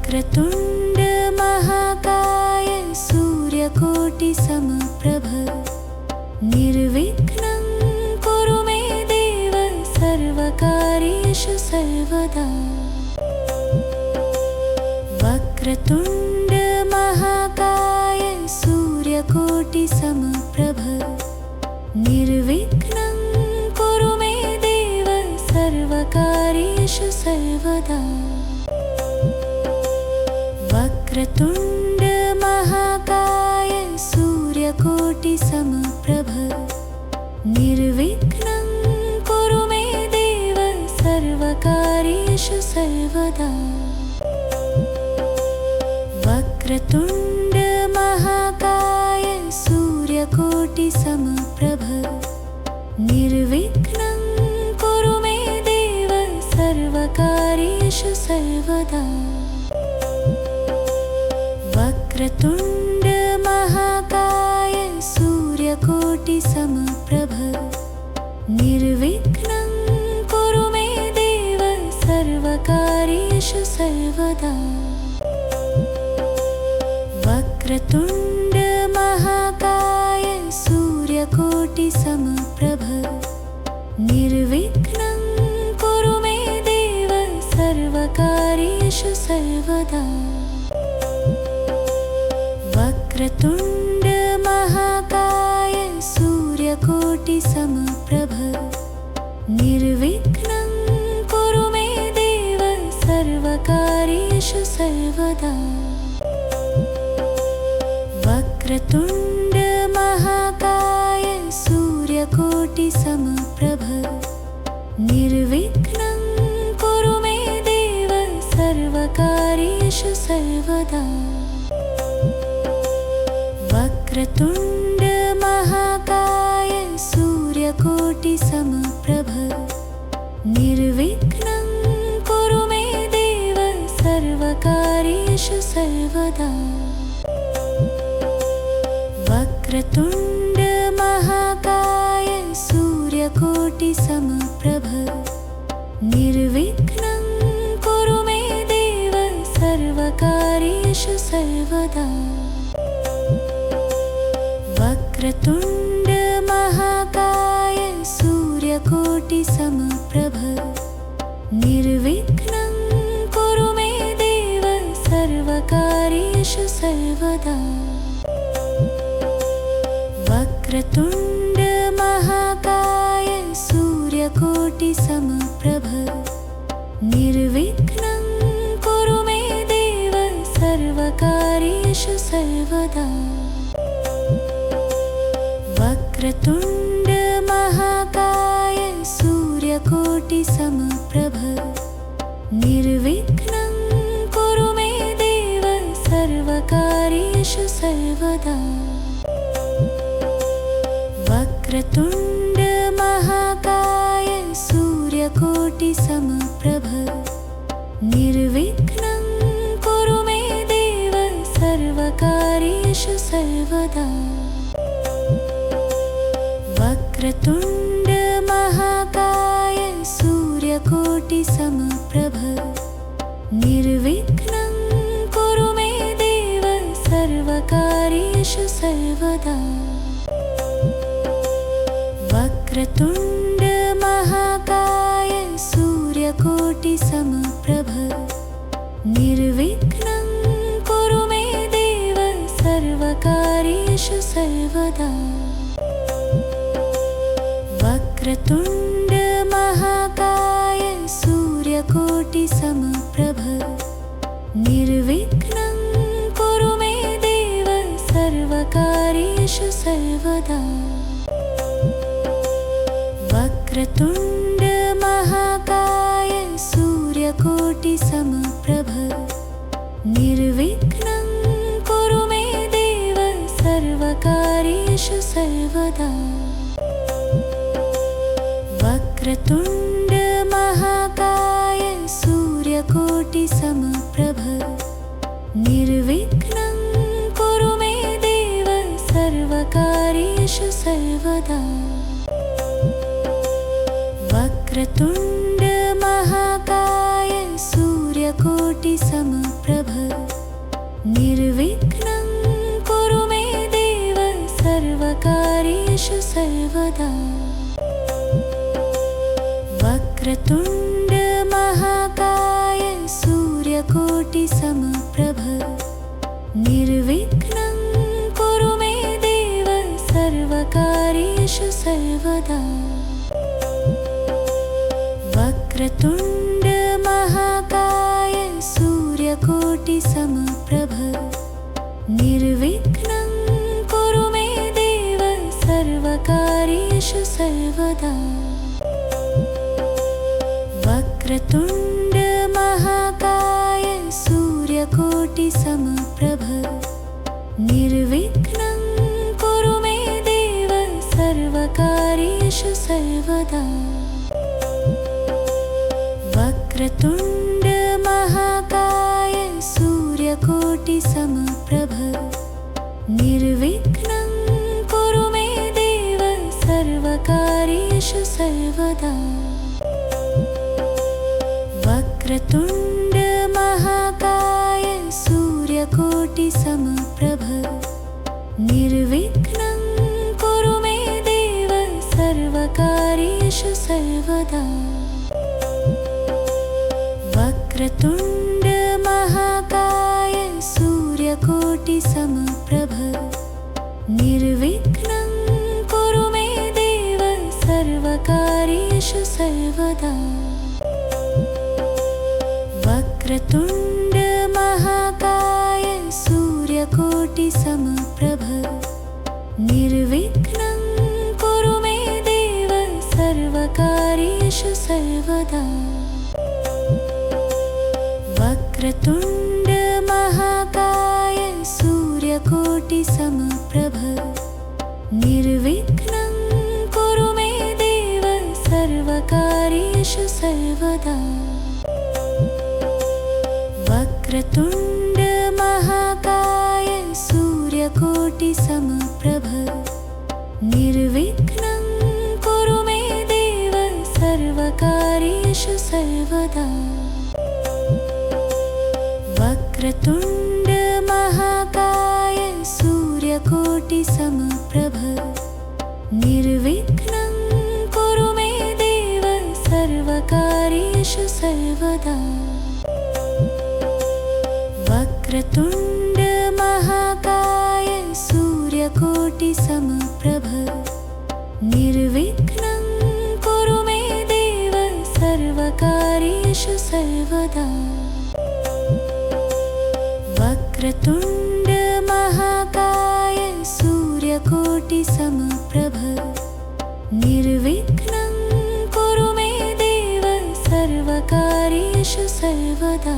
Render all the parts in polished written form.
वक्रतुण्ड महाकाय सूर्यकोटि समप्रभ निर्विघ्नं कुरु मे देव सर्वकार्येषु सर्वदा। वक्रतुण्ड महाकाय सूर्यकोटि समप्रभ निर्विघ्नं कुरु मे देव सर्वकार्येषु सर्वदा। वक्रतुण्ड महाकाय सूर्यकोटि समप्रभ निर्विघ्नं कुरु मे देव सर्वकार्येषु सर्वदा। वक्रतुण्ड महाकाय सूर्यकोटि समप्रभ निर्विघ्नं कुरु मे देव सर्वकार्येषु सर्वदा। वक्रतुण्ड महाकाय सूर्यकोटि समप्रभ निर्विघ्नं कुरु मे देव सर्वकार्येषु सर्वदा। वक्रतुण्ड महाकाय सूर्यकोटि समप्रभ निर्विघ्नं कुरु मे देव सर्वकार्येषु सर्वदा। वक्रतुण्ड महाकाय सूर्यकोटि समप्रभ निर्विघ्नं कुरु मे देव सर्वकार्येषु सर्वदा। वक्रतुण्ड महाकाय सूर्यकोटि समप्रभ निर्विघ्नं कुरु मे देव सर्वकार्येषु सर्वदा। वक्रतुण्ड महाकाय सूर्यकोटि समप्रभ निर्विघ्नं कुरु मे देव सर्वकार्येषु सर्वदा। वक्रतुण्ड महाकाय सूर्यकोटि समप्रभ निर्विघ्नं कुरु मे देव सर्वकार्येषु सर्वदा। वक्रतुण्ड महाकाय सूर्यकोटि समप्रभ निर्विघ्नं कुरु मे देव सर्वकार्येषु सर्वदा। वक्रतुण्ड महाकाय सूर्यकोटि समप्रभ निर्विघ्नं कुरु मे देव सर्वकार्येषु सर्वदा। वक्रतुण्ड महाकाय सूर्यकोटि समप्रभ निर्विघ्नं कुरु मे देव सर्वकार्येषु सर्वदा। वक्रतुण्ड महाकाय सूर्यकोटि समप्रभ निर्विघ्नं कुरु मे देव सर्वकार्येषु सर्वदा। वक्रतुण्ड महाकाय सूर्यकोटि समप्रभ निर्विघ्नं कुरु मे देव सर्वकार्येषु सर्वदा। वक्रतुण्ड महाकाय सूर्यकोटि समप्रभ निर्विघ्नं कुरु मे देव सर्वकार्येषु सर्वदा। वक्रतुण्ड महाकाय सूर्यकोटि समप्रभ निर्विघ्नं कुरु मे देव सर्वकार्येषु सर्वदा। वक्रतुण्ड महाकाय सूर्यकोटि समप्रभ निर्विघ्नं कुरु मे देव सर्वकार्येषु सर्वदा। वक्रतुण्ड महाकाय सूर्यकोटि समप्रभ निर्विघ्नं कुरु मे देव सर्वकार्येषु सर्वदा। वक्रतुण्ड महाकाय सूर्यकोटि सूर्यकोटिसमप्रभ निर्विघ्नं कुरु मे देव सर्वकार्येषु सर्वदा वक्रतुण्ड महाकाय सूर्यकोटिसमप्रभ निर्विघ्नं कुरु मे देव सर्वकार्येषु सर्वदा वक्रतुण्ड महाकाय सूर्यकोटिसमप्रभ निर्विघ्नं कुरु मे देव सर्वकार्येषु सर्वदा वक्रतुण्ड महाकाय सूर्यकोटिसमप्रभ निर्विघ्नं कुरु मे देव सर्वकार्येषु सर्वदा वक्रतुण्ड महाकाय सूर्यकोटिसमप्रभ निर्विघ्नं कुरु मे देव सर्वकार्येषु सर्वदा वक्रतुण्ड महाकाय सूर्यकोटिसमप्रभ निर्विघ्नं कुरु मे देव सर्वकार्येषु सर्वदा वक्रतुण्ड महाकाय सूर्यकोटिसमप्रभ निर्विघ्नं कुरु मे देव सर्वकार्येषु सर्वदा वक्रतुण्ड महाकाय सूर्यकोटिसमप्रभ निर्विघ्नं कुरु मे देव सर्वकार्येषु सर्वदा वक्रतुण्ड महाकाय सूर्यकोटिसमप्रभ निर्विघ्नं कुरु मे देव सर्वकार्येषु सर्वदा वक्रतुण्ड महाकाय सूर्यकोटिसमप्रभ निर्विघ्नं कुरु मे देव सर्वकार्येषु सर्वदा वक्रतुण्ड महाकाय सूर्यकोटिसमप्रभ निर्विघ्नं कुरु मे देव सर्वकार्येषु सर्वदा वक्रतुण्ड महाकाय सूर्यकोटिसमप्रभ निर्विघ्नं कुरु मे देव सर्वकार्येषु सर्वदा वक्रतुण्ड महाकाय सूर्यकोटिसमप्रभ निर्विघ्नं कुरु मे देव सर्वकार्येषु सर्वदा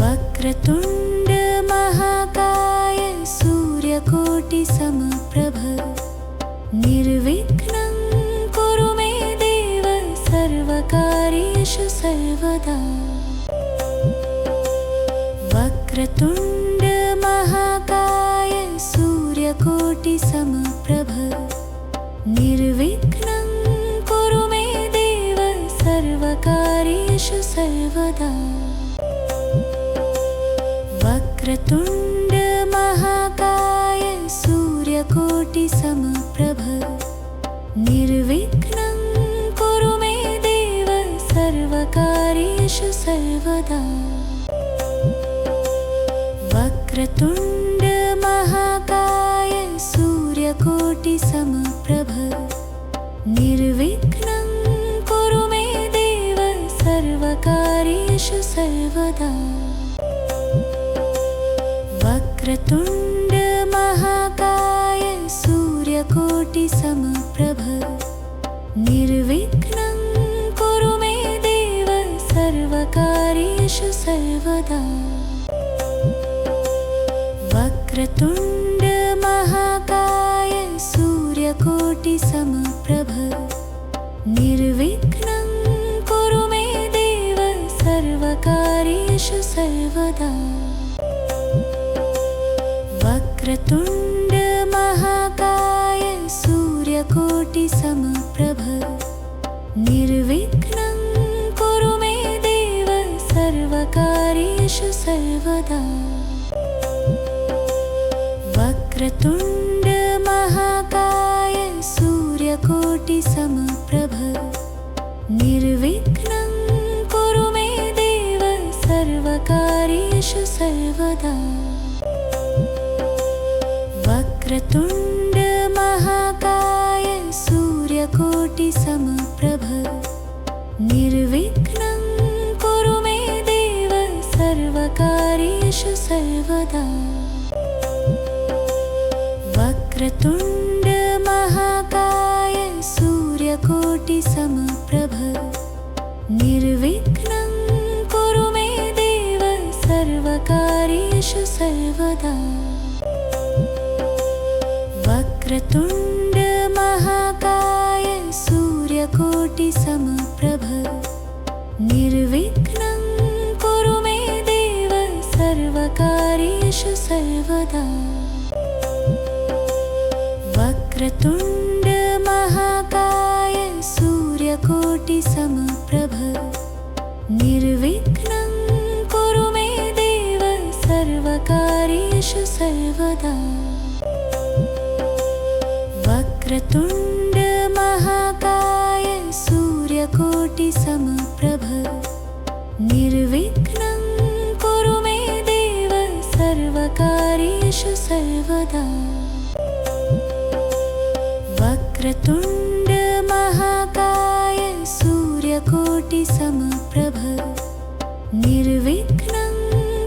वक्रतुण्ड महाकाय सूर्यकोटिसमप्रभ निर्विघ्नं कुरु मे देव सर्वकार्येषु सर्वदा वक्रतुण्ड महाकाय सूर्यकोटिसमप्रभ निर्विघ्नं कुरु मे देव सर्वकार्येषु सर्वदा वक्रतुण्ड महाकाय सूर्यकोटिसमप्रभ निर्विघ्नं कुरु मे देव सर्वकार्येषु सर्वदा वक्रतुण्ड महाकाय सूर्यकोटिसमप्रभ निर्विघ्नं कुरु मे देव सर्वकार्येषु सर्वदा वक्रतुण्ड महाकाय सूर्यकोटिसमप्रभ निर्विघ्नं कुरु मे देव सर्वकार्येषु सर्वदा वक्रतुण्ड महाकाय सूर्यकोटिसमप्रभ निर्विघ्नं कुरु मे देव सर्वकार्येषु सर्वदा वक्रतुण्ड महाकाय सूर्यकोटिसमप्रभ निर्विघ्नं कुरु मे देव वक्रतुण्ड महाकाय सूर्यकोटिसमप्रभ निर्विघ्नं कुरु मे देव सर्वकार्येषु सर्वदा। वक्रतुण्ड महाकाय सूर्यकोटिसमप्रभ निर्विघ्नं कुरु मे देव सर्वकार्येषु सर्वदा। वक्रतुण्ड महाकाय सूर्यकोटिसमप्रभ निर्विघ्नं कुरु मे देव सर्वकार्येषु सर्वदा। वक्रतुण्ड महाकाय सूर्यकोटिसमप्रभ निर्विघ्नं कुरु मे देव सर्वकार्येषु सर्वदा। वक्रतुण्ड महाकाय सूर्यकोटिसमप्रभ निर्विघ्नं कुरु मे देव सर्वकार्येषु सर्वदा। वक्रतुण्ड महाकाय सूर्यकोटिसमप्रभ निर्विघ्नं कुरु मे देव सर्वकार्येषु सर्वदा। वक्रतुण्ड महाकाय सूर्यकोटिसमप्रभ निर्विघ्नं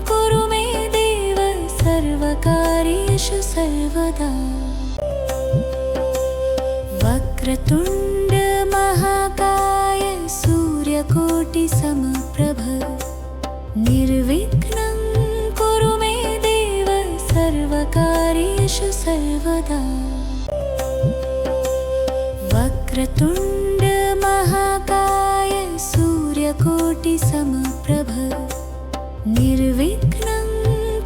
कुरु मे देव सर्वकार्येषु सर्वदा। वक्रतुण्ड महाकाय सूर्यकोटिसमप्रभ निर्विघ्नं कुरु मे देव सर्वकार्येषु सर्वदा। वक्रतुण्ड महाकाय सूर्यकोटिसमप्रभ निर्विघ्नं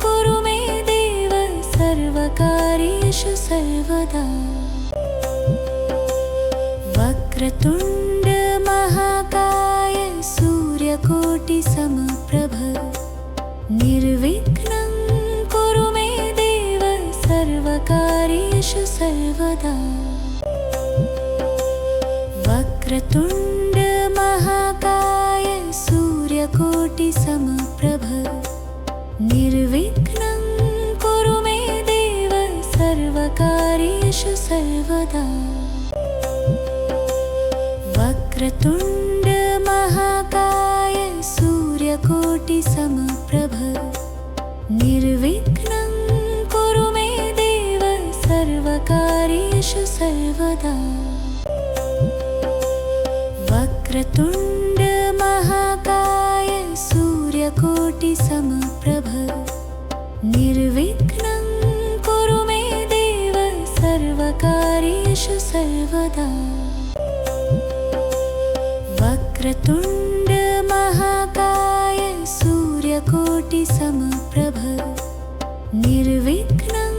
कुरु मे देव सर्वकार्येषु सर्वदा। वक्रतुण्ड महाकाय सूर्यकोटिसमप्रभ निर्विघ्नं कुरु मे देव सर्वकार्येषु सर्वदा। वक्रतुण्ड महाकाय सूर्यकोटिसमप्रभ निर्विघ्नं कुरु मे देव सर्वकार्येषु सर्वदा। वक्रतुण्ड महाकाय सूर्यकोटिसमप्रभ निर्विघ्नं कुरु मे देव सर्वकार्येषु सर्वदा। वक्रतुण्ड महाकाय सूर्यकोटिसमप्रभ निर्विघ्नं कुरु मे देव सर्वकार्येषु सर्वदा। वक्रतुण्ड महाकाय सूर्यकोटिसमप्रभ निर्विघ्नं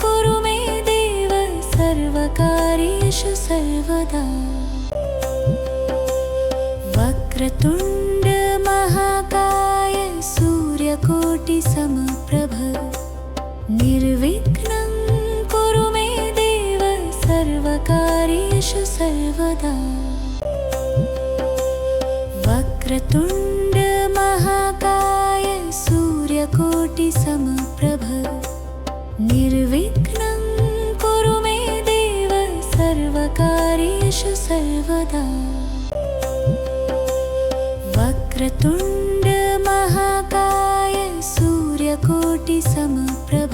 कुरु मे देव सर्वकार्येषु सर्वदा। वक्रतुण्ड महाकाय सूर्यकोटिसमप्रभ निर्विघ्नं कुरु मे देव सर्वकार्येषु सर्वदा। वक्रतुण्ड महाकाय सूर्यकोटिसमप्रभ निर्विघ्नं कुरु मे देव सर्वकार्येषु सर्वदा। वक्रतुण्ड महाकाय सूर्यकोटिसमप्रभ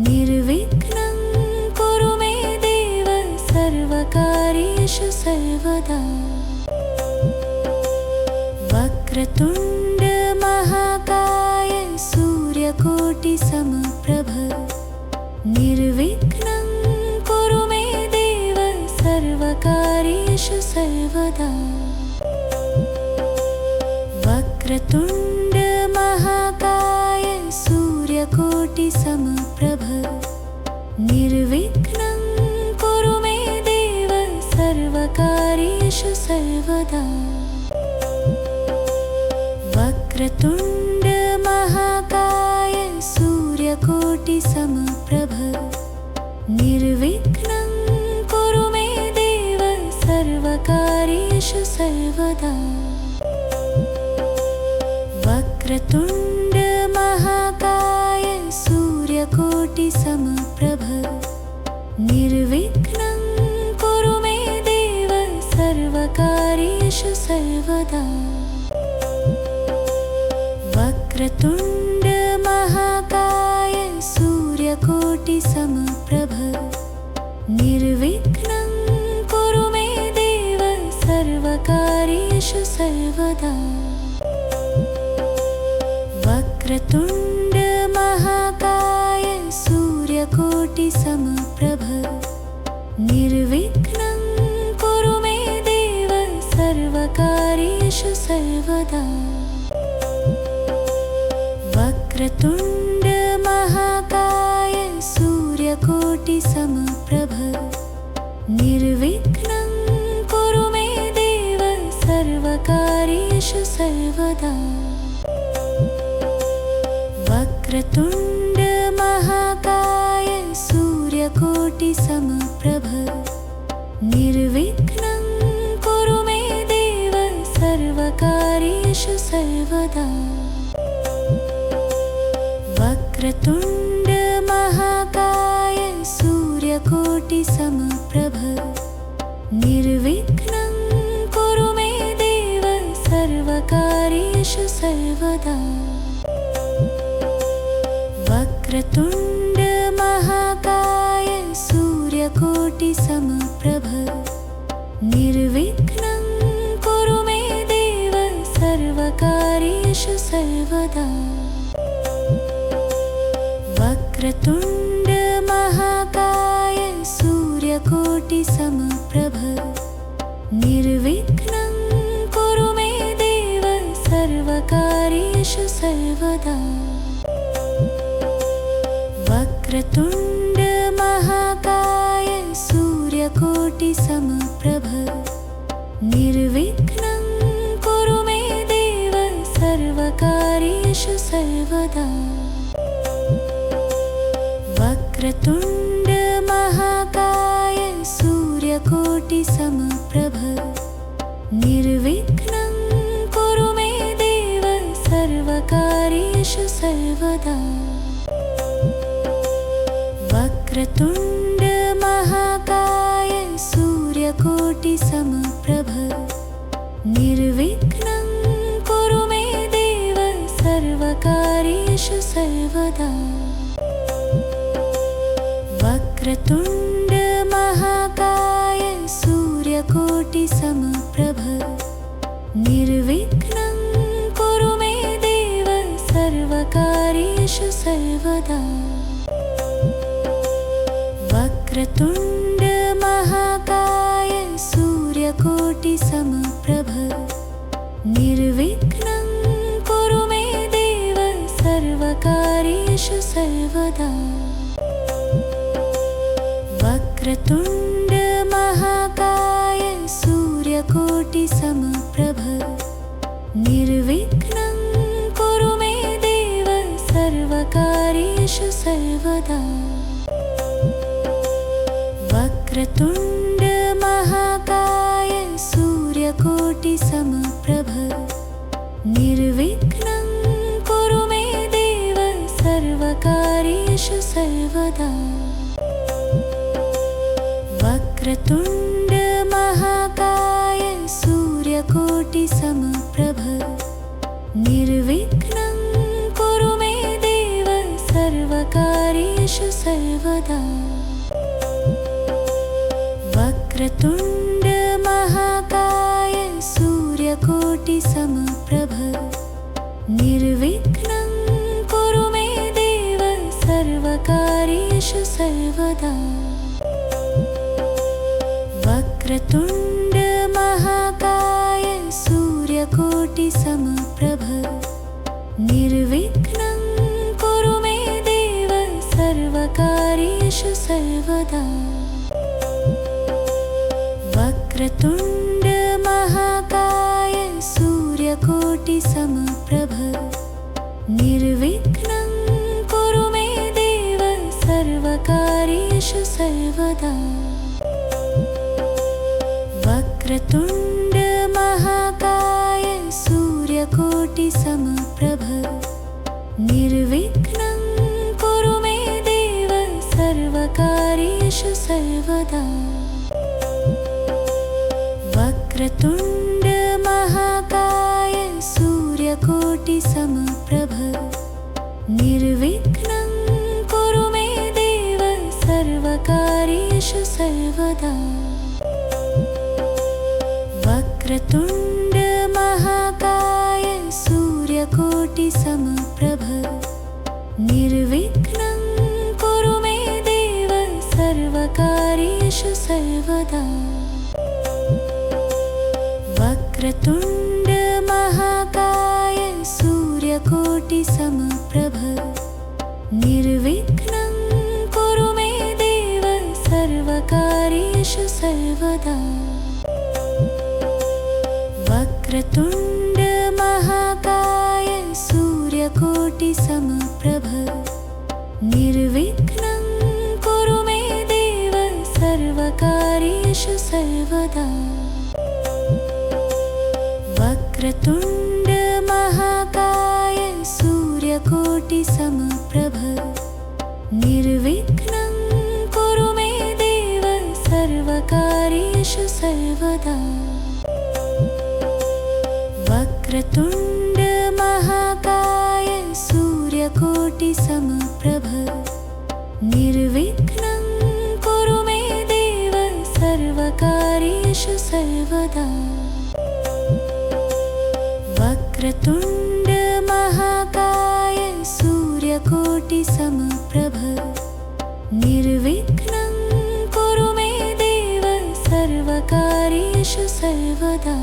निर्विघ्नं कुरु मे देव सर्वकार्येषु सर्वदा। वक्रतुण्ड महाकाय सूर्यकोटिसमप्रभ निर्विघ्नं कुरु मे देव सर्वकार्येषु सर्वदा। वक्रतुण्ड महाकाय सूर्यकोटिसमप्रभ निर्विघ्नं कुरु मे देव सर्वकार्येषु सर्वदा। वक्रतुण्ड महाकाय सूर्यकोटिसमप्रभ निर्विघ्नं कुरु मे देव सर्वकार्येषु सर्वदा। वक्रतुण्ड महाकाय सूर्यकोटिसमप्रभ निर्विघ्नं कुरु मे देव सर्वकार्येषु सर्वदा। वक्रतुण्ड महाकाय सूर्यकोटिसमप्रभ निर्विघ्नं कुरु मे देव सर्वकार्येषु सर्वदा। वक्रतुण्ड महाकाय सूर्यकोटिसमप्रभ निर्विघ्नं कुरु मे देव सर्वकार्येषु सर्वदा। वक्रतुण्ड महाकाय सूर्यकोटिसमप्रभ निर्विघ्नं कुरु मे देव सर्वकार्येषु सर्वदा। वक्रतुण्ड महाकाय सूर्यकोटिसमप्रभ निर्विघ्नं कुरु मे देव सर्वकार्येषु सर्वदा। वक्रतुण्ड महाकाय सूर्यकोटिसमप्रभ निर्विघ्नं कुरु मे देव सर्वकार्येषु सर्वदा। वक्रतुण्ड महाकाय सूर्यकोटिसमप्रभ निर्विघ्नं कुरु मे देव सर्वकार्येषु सर्वदा। वक्रतुण्ड महाकाय सूर्यकोटिसमप्रभ निर्विघ्नं कुरु मे देव सर्वकार्येषु सर्वदा। वक्रतुण्ड महाकाय सूर्यकोटिसमप्रभ निर्विघ्नं कुरु मे देव सर्वकार्येषु सर्वदा। वक्रतुण्ड महाकाय सूर्यकोटिसमप्रभ निर्विघ्नं कुरु मे देव सर्वकार्येषु सर्वदा। वक्रतुण्ड महाकाय सूर्यकोटिसमप्रभ निर्विघ्नं कुरु मे देव सर्वकार्येषु सर्वदा। वक्रतुण्ड महाकाय सूर्यकोटिसमप्रभ निर्विघ्नं कुरु मे देव सर्वकार्येषु सर्वदा। वक्रतुण्ड महाकाय सूर्यकोटिसमप्रभ निर्विघ्नं कुरु मे देव सर्वकार्येषु सर्वदा। वक्रतुण्ड महाकाय सूर्यकोटिसमप्रभ निर्विघ्नं कुरु मे देव सर्वकार्येषु सर्वदा। वक्रतुण्ड महाकाय सूर्यकोटिसमप्रभ निर्विघ्नं कुरु मे देव सर्वकार्येषु सर्वदा। वक्रतुण्ड महाकाय सूर्यकोटिसमप्रभ निर्विघ्नं कुरु मे देव सर्वकार्येषु सर्वदा। वक्रतुण्ड महाकाय सूर्यकोटिसमप्रभ निर्विघ्नं कुरु मे देव सर्वकार्येषु सर्वदा। वक्रतुण्ड महाकाय सूर्यकोटिसमप्रभ निर्विघ्नं कुरु मे देव सर्वकार्येषु सर्वदा। वक्रतुण्ड महाकाय सूर्यकोटिसमप्रभ निर्विघ्नं कुरु मे देव सर्वकार्येषु सर्वकार्येषु सर्वदा वक्रतुण्ड महाकाय सूर्यकोटिसमप्रभ निर्विघ्नं कुरु मे देव सर्वकार्येषु सर्वदा वक्रतुण्ड महाकाय सूर्यकोटिसमप्रभ निर्विघ्नं कुरु मे देव सर्वकार्येषु सर्वदा वक्रतुण्ड महाकाय सूर्यकोटिसमप्रभ निर्विघ्नं कुरु मे देव सर्वकार्येषु सर्वदा वक्रतुण्ड महाकाय सूर्यकोटिसमप्रभ निर्विघ्नं कुरु मे देव सर्वकार्येषु सर्वदा वक्रतुण्ड महाकाय सूर्यकोटिसमप्रभ निर्विघ्नं कुरु मे देव सर्वकार्येषु सर्वदा वक्रतुण्ड महाकाय सूर्यकोटिसमप्रभ निर्विघ्नं कुरु मे देव सर्वकार्येषु सर्वदा वक्रतुण्ड महाकाय सूर्यकोटिसमप्रभ निर्विघ्नं कुरु मे देव सर्वकार्येषु सर्वदा वक्रतुण्ड महाकाय सूर्यकोटिसमप्रभ निर्विघ्नं कुरु मे देव सर्वकार्येषु सर्वदा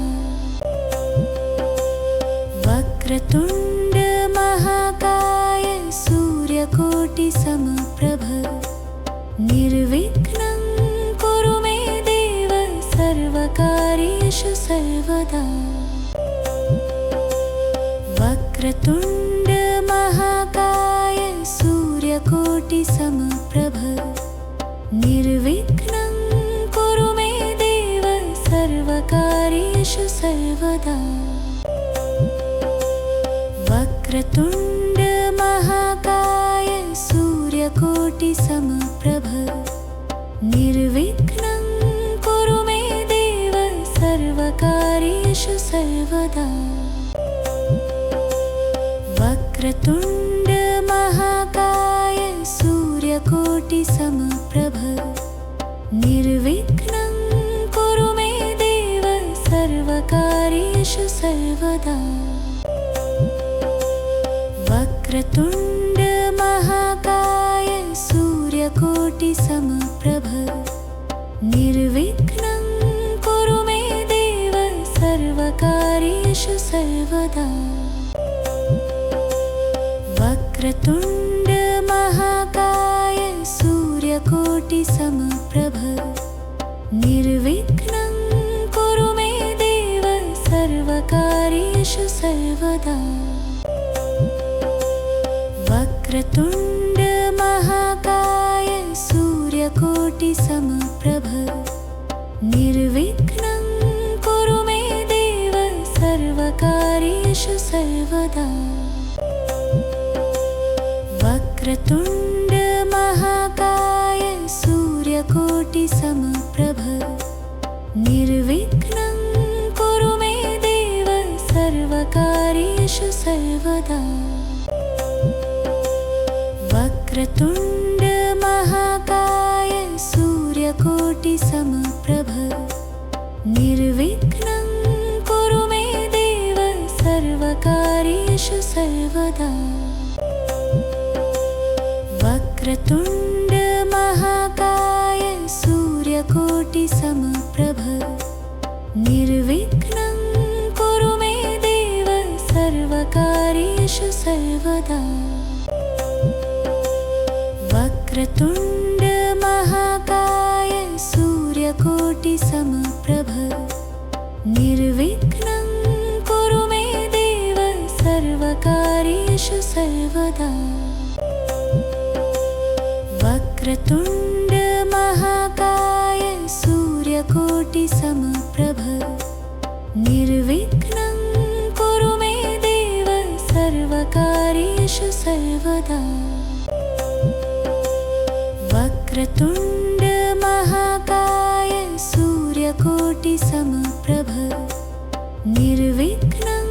वक्रतुण्ड महाकाय सूर्यकोटिसमप्रभ निर्विघ्नं कुरु मे देव सर्वकार्येषु सर्वदा वक्रतुण्ड महाकाय सूर्यकोटिसमप्रभ निर्विघ्नं कुरु मे देव सर्वकार्येषु सर्वदा वक्रतुण्ड महाकाय सूर्यकोटिसमप्रभ निर्विघ्नं कुरु मे देव सर्वकार्येषु सर्वदा वक्रतुण्ड महाकाय सूर्यकोटिसमप्रभ निर्विघ्नं कुरु मे देव सर्वकार्येषु सर्वदा वक्रतुण्ड महाकाय सूर्यकोटिसमप्रभ निर्विघ्नं कुरु मे देव सर्वकार्येषु सर्वदा वक्रतुण्ड महाकाय सूर्यकोटिसमप्रभ निर्विघ्नं कुरु मे देव सर्वकार्येषु सर्वदा वक्रतुण्ड महाकाय सूर्यकोटिसमप्रभ निर्विघ्नं कुरु मे देव सर्वकार्येषु सर्वदा वक्रतुण्ड महाकाय सूर्यकोटिसमप्रभ निर्विघ्नं कुरु मे देव सर्वकार्येषु सर्वदा वक्रतुण्ड महाकाय सूर्यकोटिसमप्रभ निर्विघ्नं कुरु मे देव सर्वकार्येषु सर्वदा वक्रतुण्ड महाकाय सूर्यकोटिसमप्रभ निर्विघ्नं कुरु मे देव सर्वकार्येषु सर्वदा वक्रतुण्ड महाकाय सूर्यकोटिसमप्रभ निर्विघ्नं कुरु मे देव सर्वकार्येषु सर्वदा वक्रतुण्ड सूर्यकोटिसमप्रभ निर्विघ्नं कुरु मे देव सर्वकार्येषु सर्वदा वक्रतुण्ड महाकाय सूर्यकोटिसमप्रभ निर्विघ्नं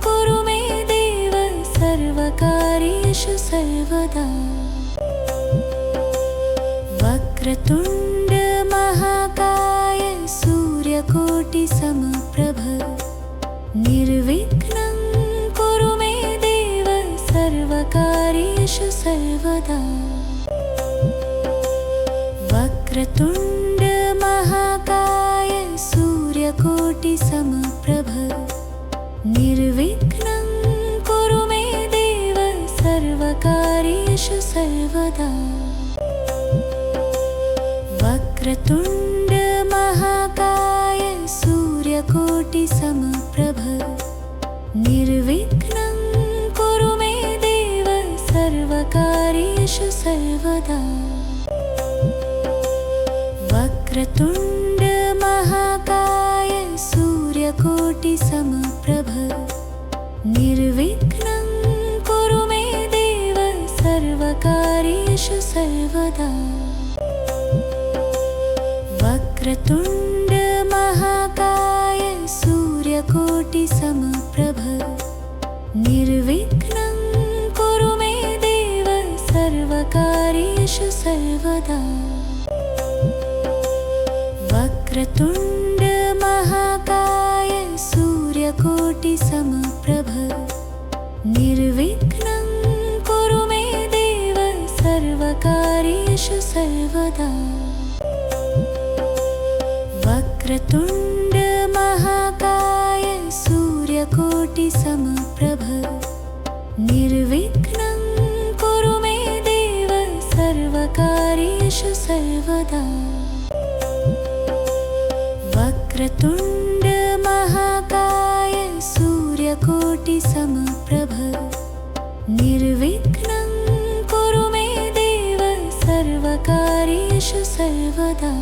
कुरु मे देव सर्वकार्येषु सर्वदा वक्रतुण्ड महाकाय सूर्यकोटिसमप्रभ निर्विघ्नं कुरु मे देव सर्वकार्येषु सर्वदा वक्रतुण्ड महाकाय सूर्यकोटिसमप्रभ निर्विघ्नं कुरु मे देव सर्वकार्येषु सर्वदा वक्रतुण्ड महाकाय सूर्यकोटिसमप्रभ निर्विघ्नं कुरु मे देव सर्वकार्येषु सर्वदा वक्रतुण्ड महाकाय सूर्यकोटिसमप्रभ निर्विघ्नं कुरु मे देव सर्वकार्येषु सर्वदा वक्रतुण्ड महाकाय सूर्यकोटिसमप्रभ निर्विघ्नं कुरु मे देव सर्वकार्येषु सर्वदा वक्रतुण्ड महाकाय सूर्यकोटिसमप्रभ निर्विघ्नं कुरु मे देव सर्वकार्येषु सर्वदा वक्रतुण्ड महाकाय सूर्यकोटिसमप्रभ निर्विघ्नं कुरु मे देव सर्वकार्येषु सर्वदा वक्रतुण्ड महाकाय सूर्यकोटिसमप्रभ निर्विघ्नं कुरु मे देव सर्वकार्येषु सर्वदा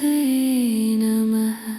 नमः।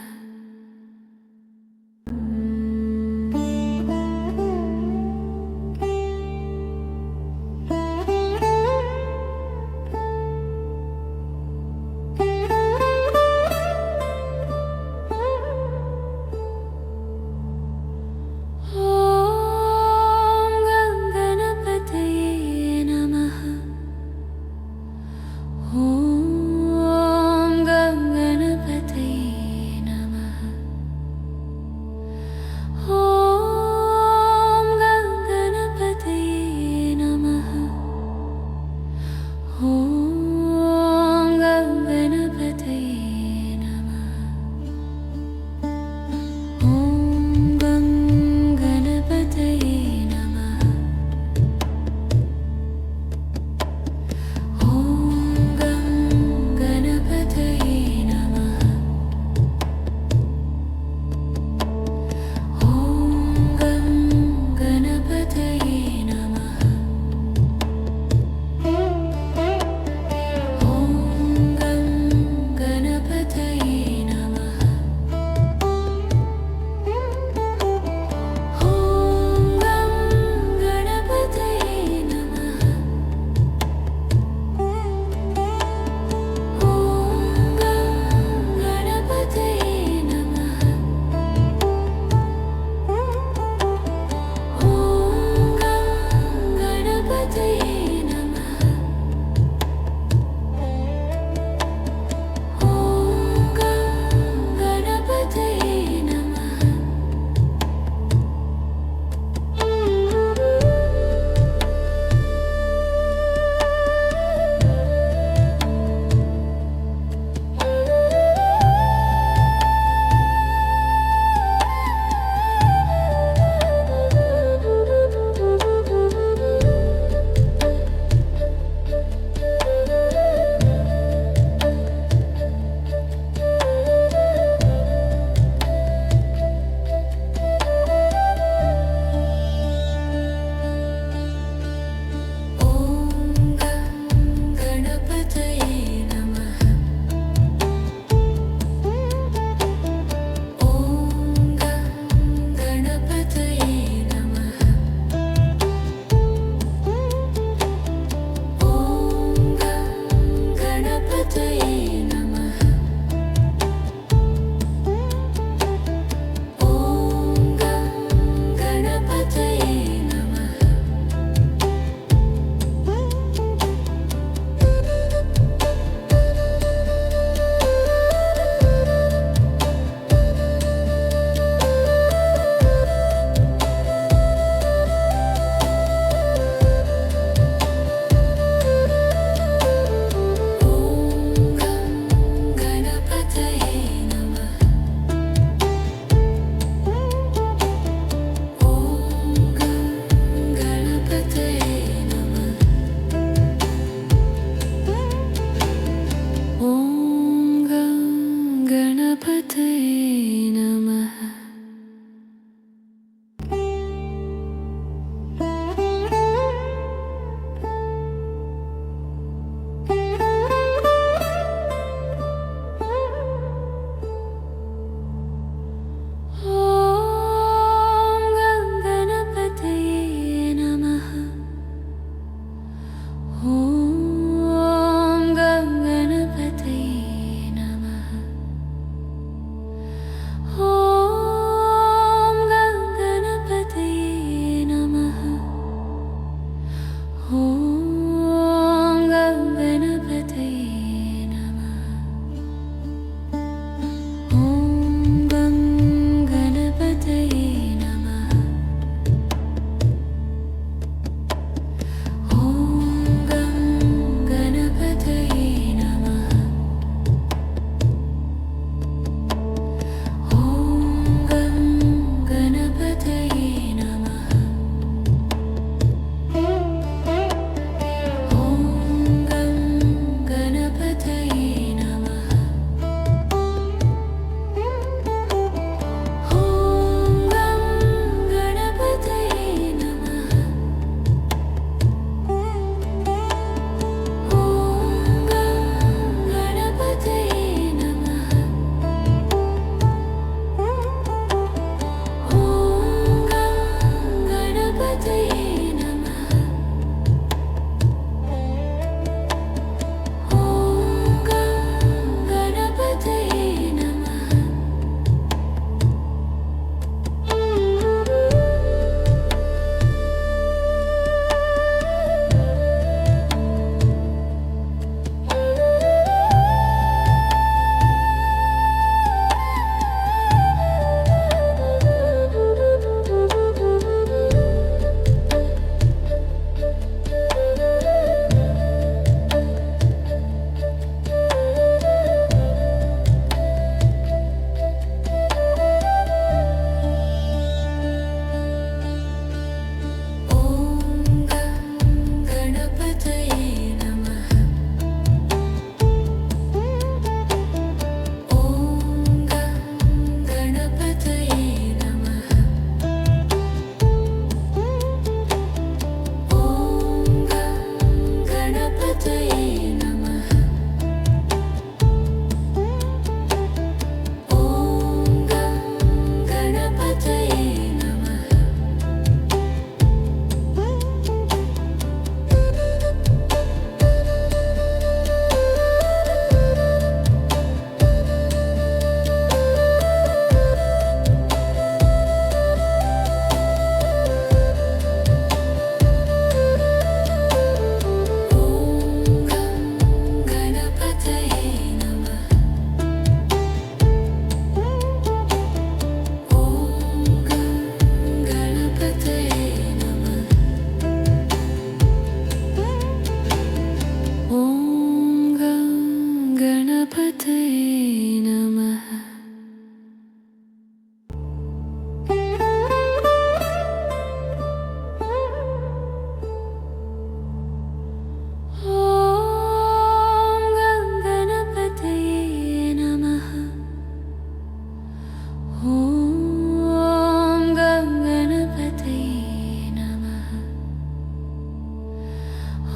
नमः।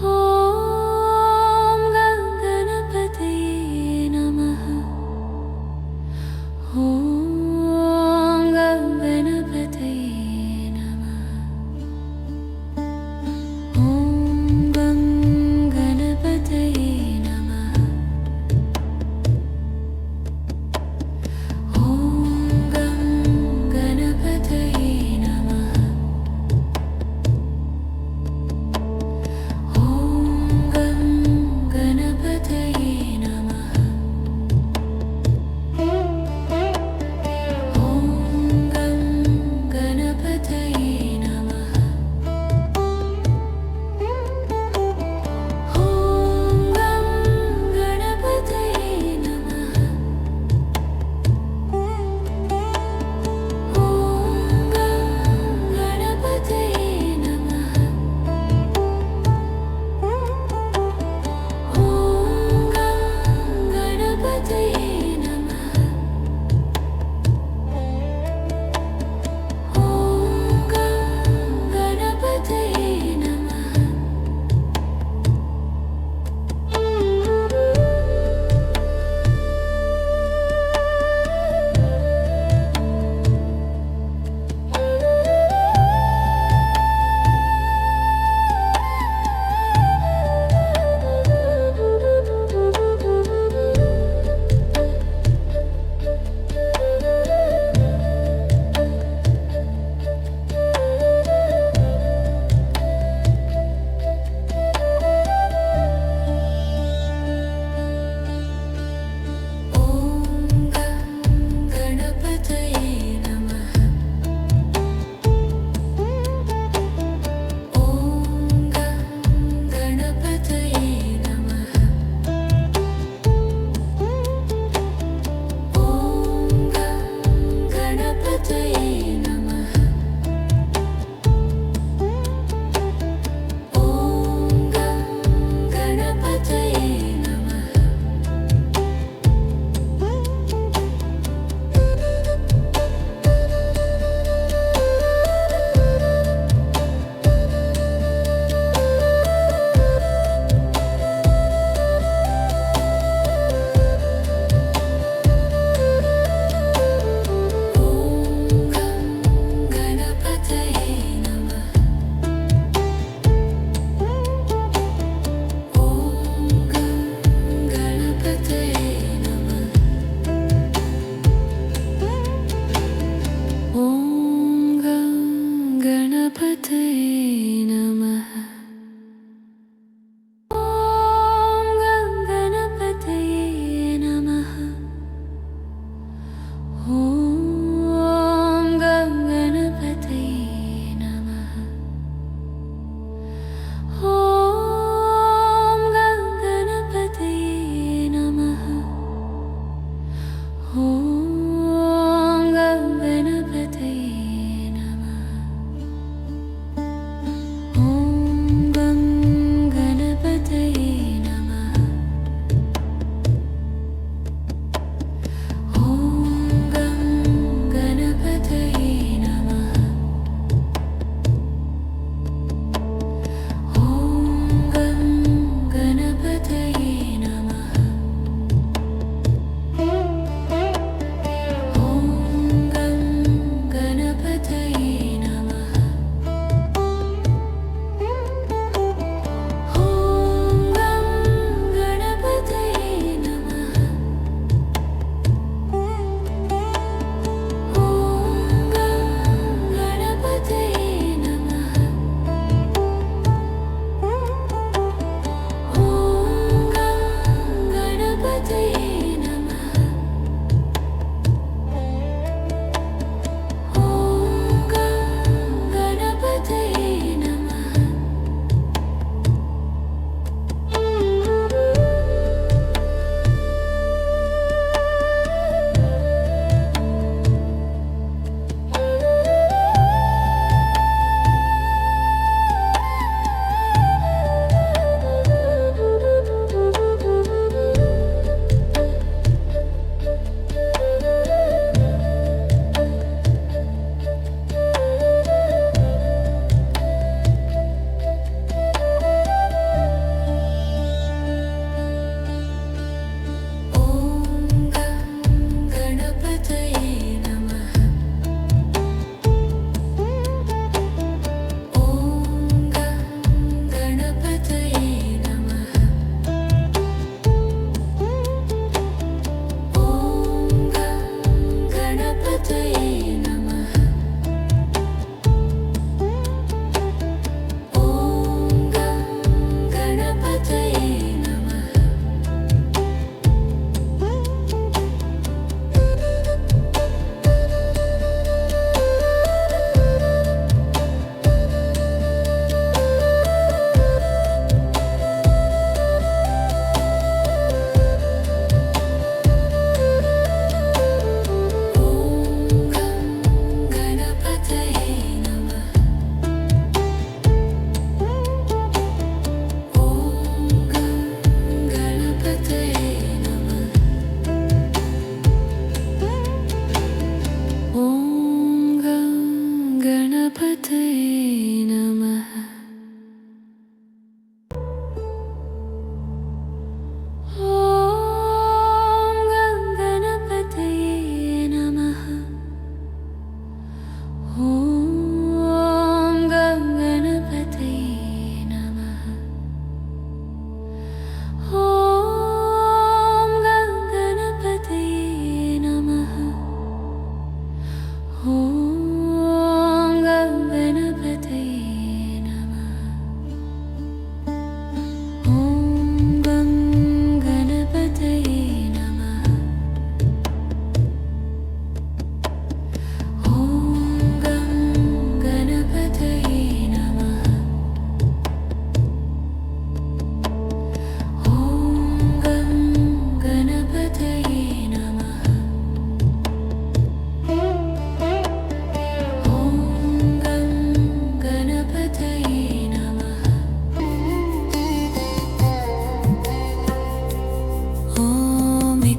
ॐ गं गणपतये नमः।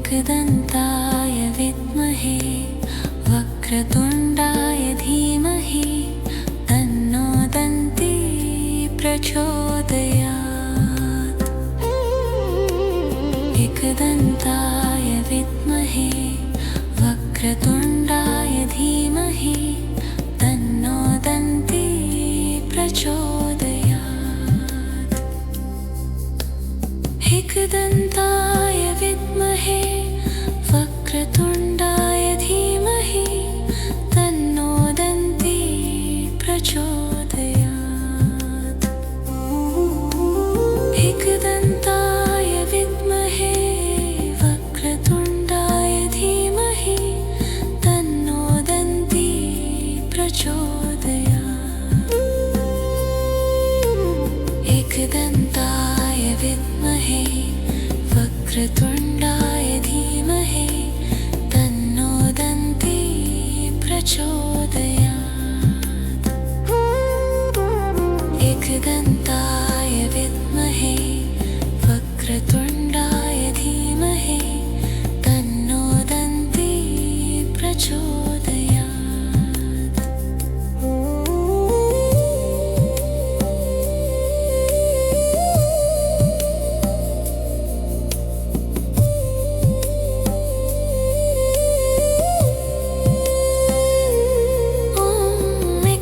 एकदन्ताय विद्महे वक्रतुण्डाय धीमहि तन्नो दन्ती प्रचोदयात्। एकदन्ताय विद्महे वक्रतुण्डाय धीमहि तन्नो दन्ती प्रचोदयात्। एकदन्ताय विद्महे वक्रतुण्डाय धीमहि तन्नो दन्ती प्रचोदयात्। एकदन्ताय विद्महे वक्रतुण्डाय धीमहि तन्नो दन्ती प्रचोदयात्। एकदन्ताय विद्महे वक्रतुण्डाय धीमहि तन्नो दन्ती प्रचोदयात्। एकदन्ताय विद्महे वक्रतुण्डाय धीमहि तन्नो दन्ती प्रचोदयात्।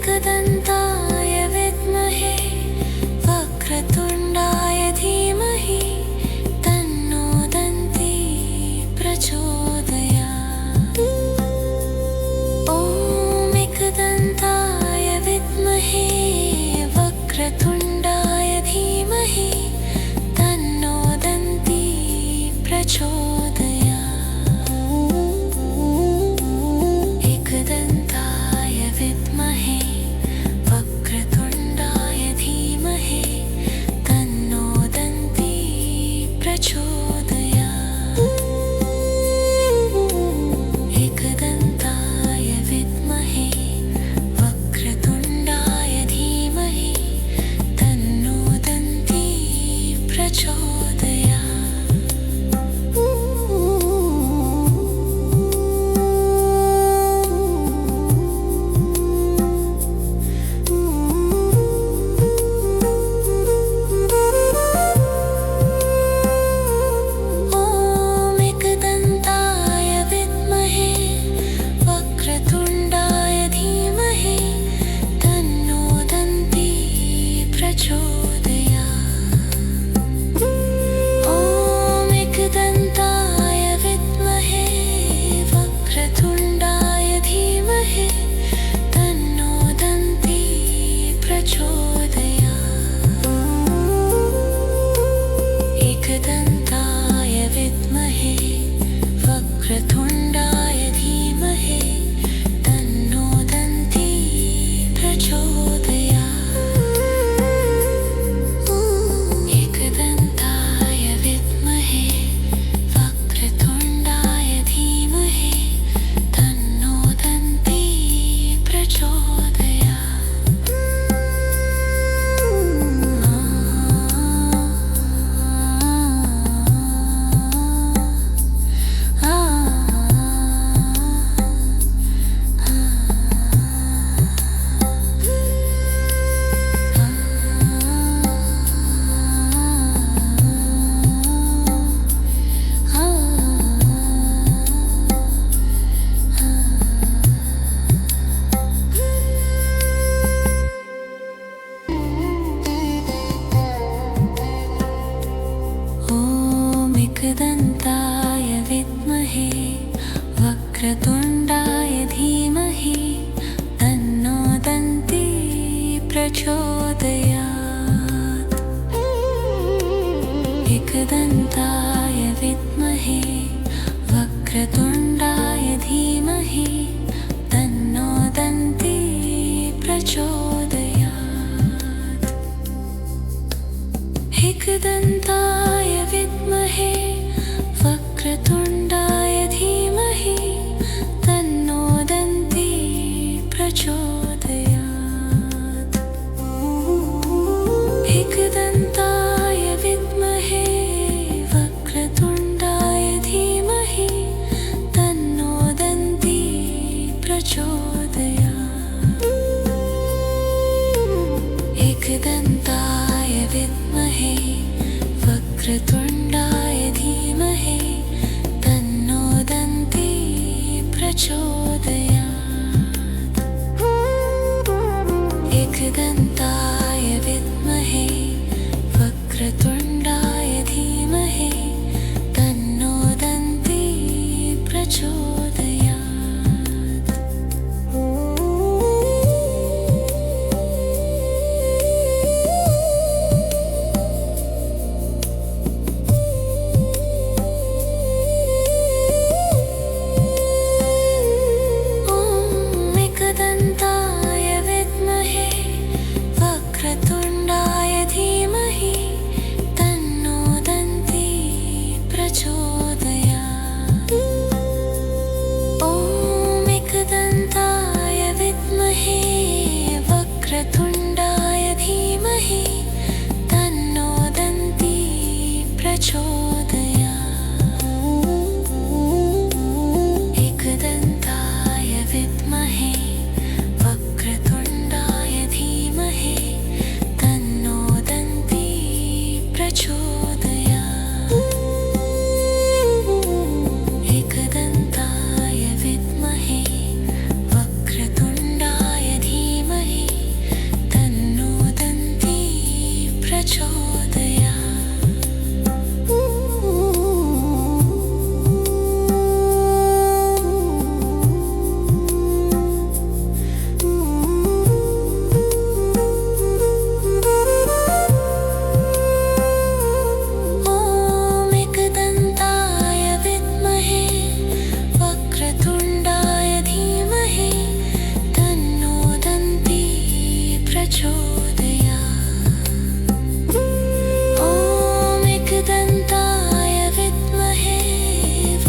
एकदन्ताय विद्महे वक्रतुण्डाय धीमहि तन्नो दन्ती प्रचोदयात्। एकदन्ताय विद्महे वक्रतुण्डाय धीमहि तन्नो दन्ती प्रचोदयात्। एकदन्ताय विद्महे वक्रतुण्डाय धीमहि तन्नो दन्ती प्रचोदयात्। एकदन्ताय विद्महे वक्रतुण्डाय धीमहि तन्नो दन्ती प्रचोदयात्। प्रचोदयात्। एकदन्ताय विद्महे वक्रतुण्डाय धीमहि तन्नो दन्ती प्रचोदयात्। एकदन्ताय विद्महे वक्रतुण्डाय धीमहि तन्नो दन्ती प्रचोदयात्। ॐ एकदन्ताय विद्महे वक्रतुण्डाय धीमहि तन्नो दन्ती प्रचोदयात्। ॐ एकदन्ताय विद्महे वक्रतुण्डाय धीमहि तन्नो दन्ती प्रचोदयात्। एकदन्ताय विद्महे वक्रतुण्डाय धीमहि तन्नो दन्ती प्रचोदयात्। एकदन्ताय विद्महे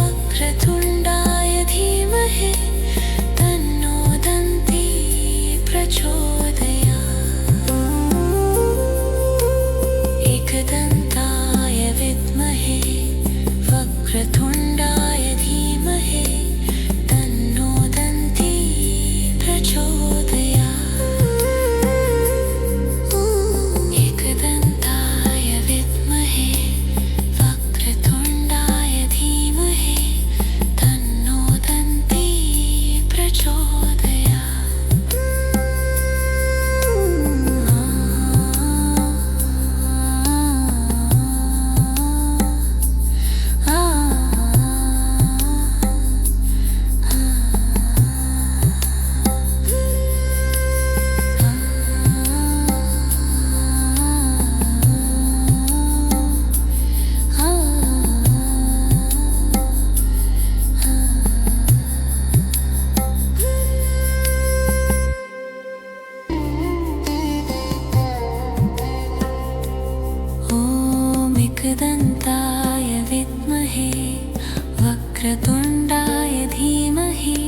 वक्रतुण्डाय धीमहि तन्नो दन्ती एकदन्ताय विद्महे वक्रतुण्डाय धीमहि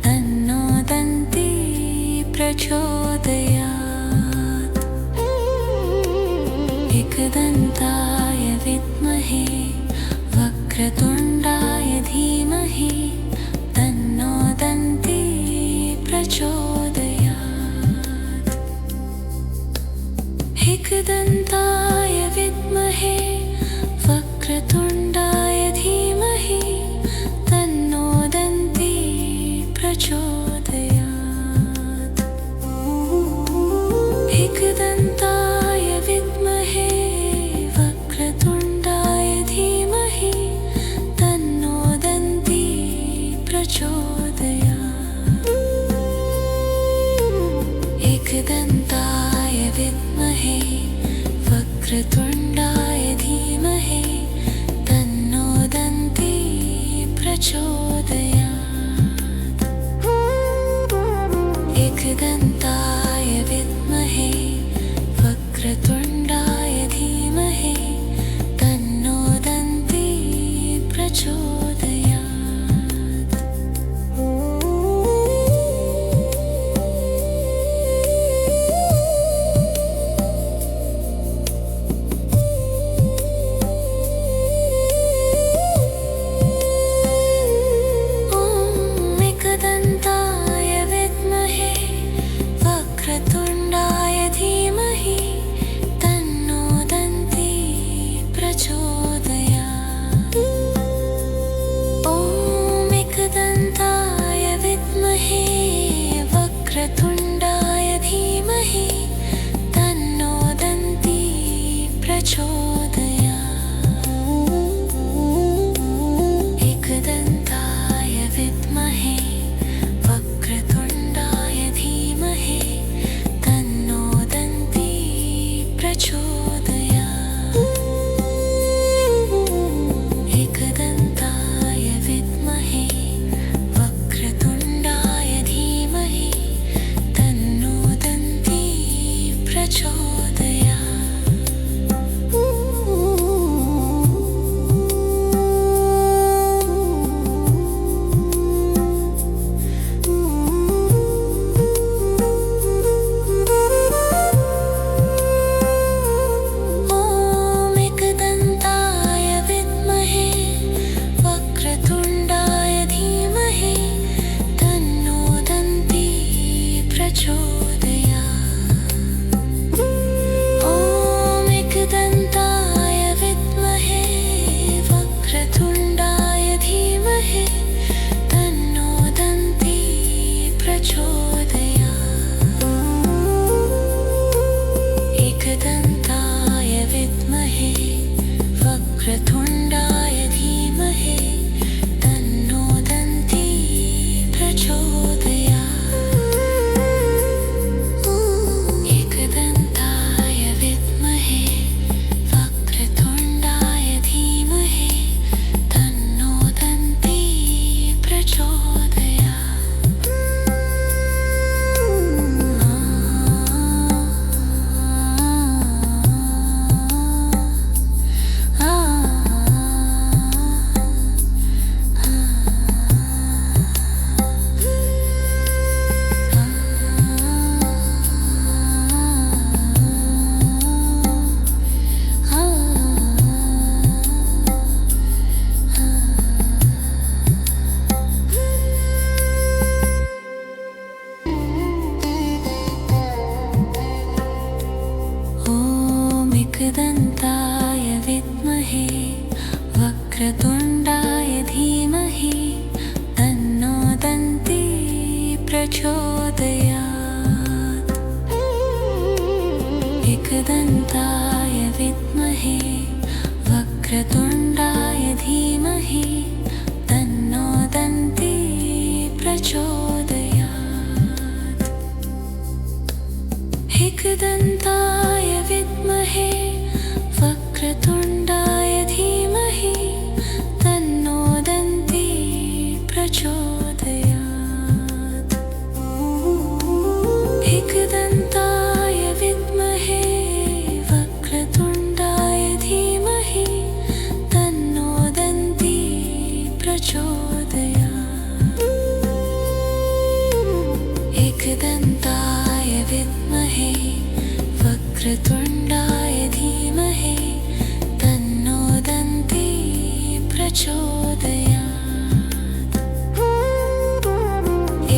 तन्नो दन्ती प्रचोदयात्। एकदन्ताय विद्महे वक्रतुण्डाय धीमहि तन्नो दन्ती प्रचोदयात्। एकदन्ताय विद्महे वक्रतुण्डाय धीमहि तन्नो दन्ती प्रचोदयात्। एकदन्ताय विद्महे वक्रतुण्डाय धीमहि तन्नो दन्ती प्रचोदयात्। एकदन्ताय विद्महे वक्रतुण्डाय धीमहि तन्नो दन्ती प्रचोदयात्। एकदन्ताय विद्महे वक्रतुण्डाय धीमहि तन्नो दन्ती प्रचोदयात्। ॐ एकदन्ताय प्रचोदयात्। एकदन्ताय विद्महे वक्रतुण्डाय धीमहि तन्नो दन्ती प्रचोदयात्। एकदन्ताय विद्महे वक्रतुण्डाय धीमहि तन्नो दन्ती प्रचोदयात्। एकदन्ताय विद्महे वक्रतुण्डाय धीमहि तन्नो दन्ती प्रचोदयात्। एकदन्ताय विद्महे वक्रतुण्डाय धीमहि तन्नो दन्ती प्रचोदयात्।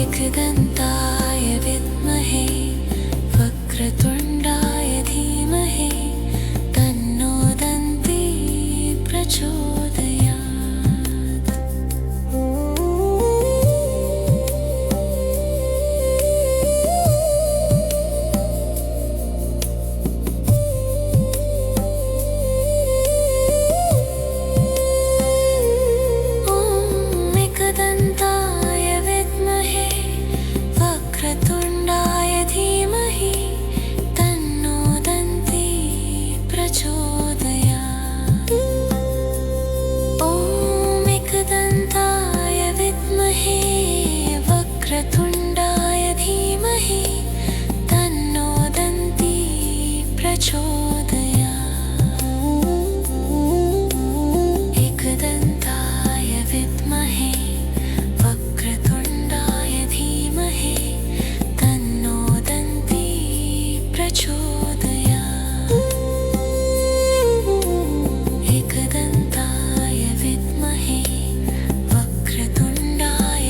एकदन्ताय विद्महे वक्रतुण्डाय धीमहि तन्नो दन्ती प्रचोदयात्। एकदन्ताय विद्महे वक्रतुण्डाय धीमहि तन्नो दन्ती प्रचोदयात्। एकदन्ताय विद्महे वक्रतुण्डाय धीमहि तन्नो दन्ती प्रचोदयात्। एकदन्ताय विद्महे वक्रतुण्डाय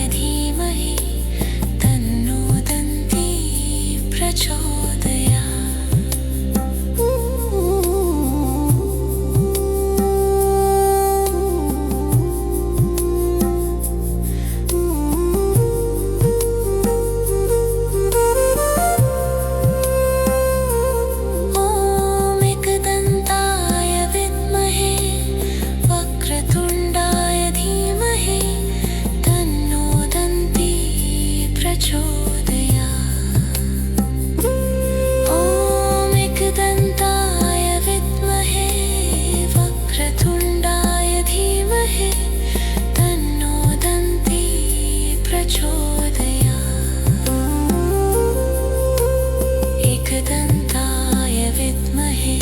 धीमहि तन्नो दन्ती प्रचोदयात्। एकदन्ताय विद्महे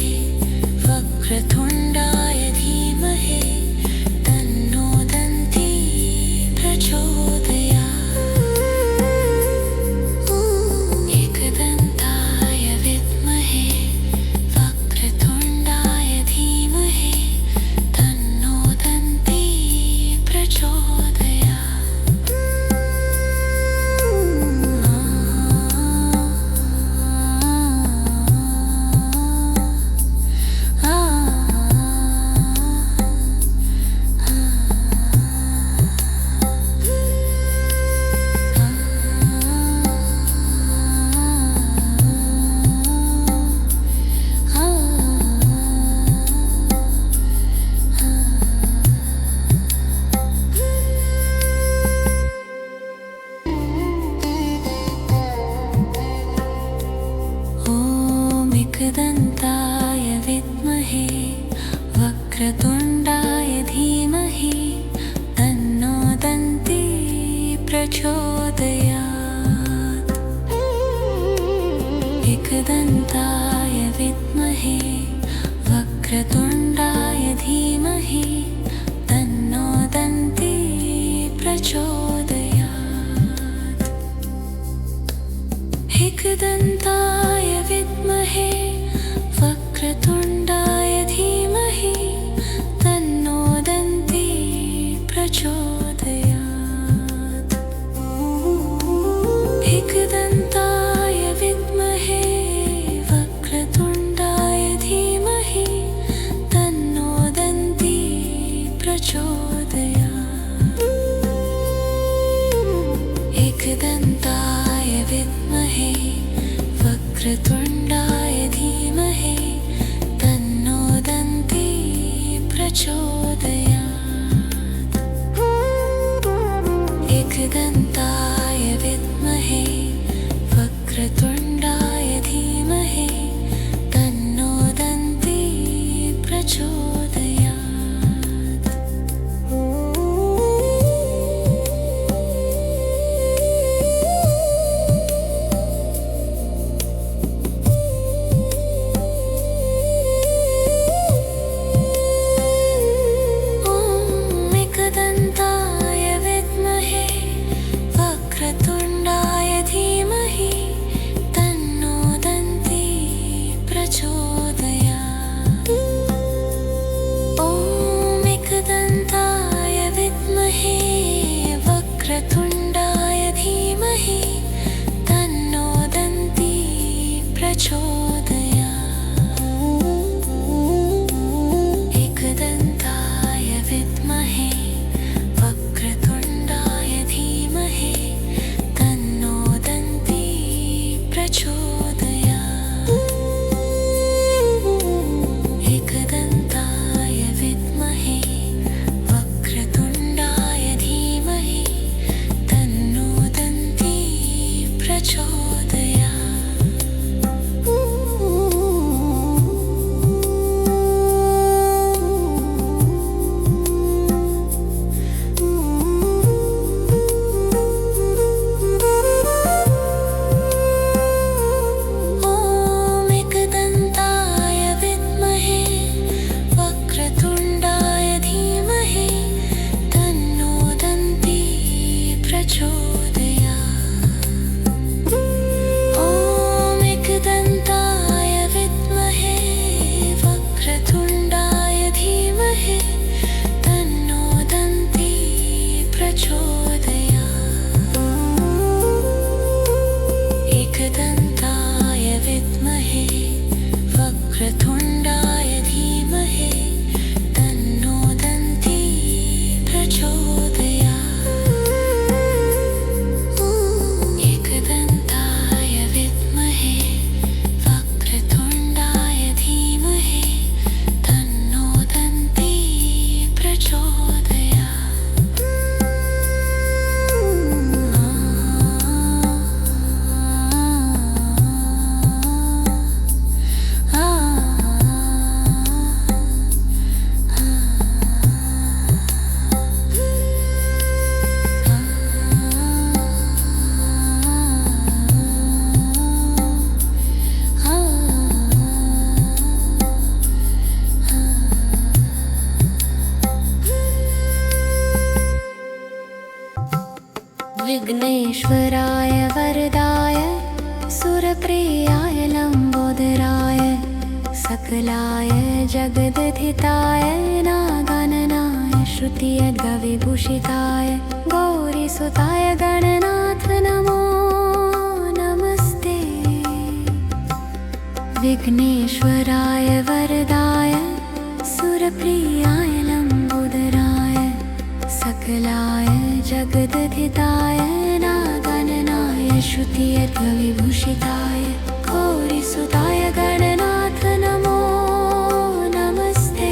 वक्रतुण्डाय धीमहि तन्नो दन्ती एकदन्ताय विद्महे वक्रतुण्डाय धीमहि तन्नो दन्ती प्रचोदयात्। एकदन्ताय विद्महे वक्रतुण्डाय धीमहि तन्नो दन्ती प्रचोदयात्। एकदन्ताय विद्महे वक्रतुण्डाय धीमहि तन्नो दन्ती प्रचोदयात्। एकदन्ताय विद्महे वक्रतुण्डाय धीमहि तन्नो दन्ती प्रचोदयात्। एकदन्ताय विद्महे वक्रतुण्डाय धीमहि तन्नो दन्ती प्रचोदयात्। एकदन्ताय विद्महे वक्रतुण्डाय धीमहि तन्नो दन्ती प्रचोदयात्। वक्रतुण्डाय धीमहि तन्नो दन्ती प्रचोदयात्। एकदन्ताय विद्महे वक्रतुण्डाय धीमहि तन्नो दन्ती प्रचोदयात्। एकदन्ताय विद्महे वक्रतुण्डाय धीमहि तन्नो दन्ती प्रचोदयात्। एकदन्ताय विद्महे वक्रतुण्डाय धीमहि तन्नो दन्ती प्रचोदयात्। एकदन्ताय विद्महे वक्रतुण्डाय धीमहि तन्नो दन्ती प्रचोदयात्। एकदन्ताय विद्महे वक्रतुण्डाय धीमहि तन्नो दन्ती प्रचोदयात्। एकदन्ताय विद्महे वक्रतुण्डाय धीमहि तन्नो दन्ती प्रचोदयात्। विघ्नेश्वराय वरदाय सुरप्रियाय लम्बोदराय सकलाय जगदधिताय नागाननाय श्रुतियद्गविभूषिताय गौरीसुताय गणनाथ नमो नमस्ते। विघ्नेश्वराय वरदाय सुरप्रियाय लम्बोदराय सकलाय जगदधिताय नागाननाय श्रुतियद्गविभूषिताय गौरीसुताय गणनाथ नमो नमस्ते।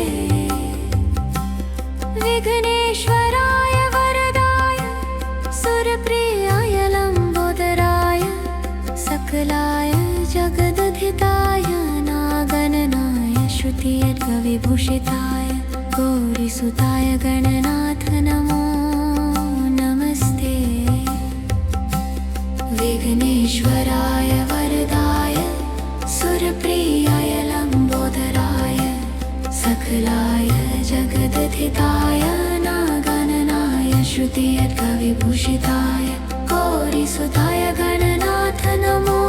विघ्नेश्वराय वरदाय सुरप्रियाय लम्बोदराय सकलाय जगदधिताय नागाननाय श्रुतियद्गविभूषिताय गौरीसुताय गणनाथ नमो नमस्ते। विघ्नेश्वराय वरदाय सुरप्रियाय लम्बोदराय सकलाय जगदधिताय नागाननाय श्रुतियद्गविभूषिताय गौरीसुताय गणनाथ नमो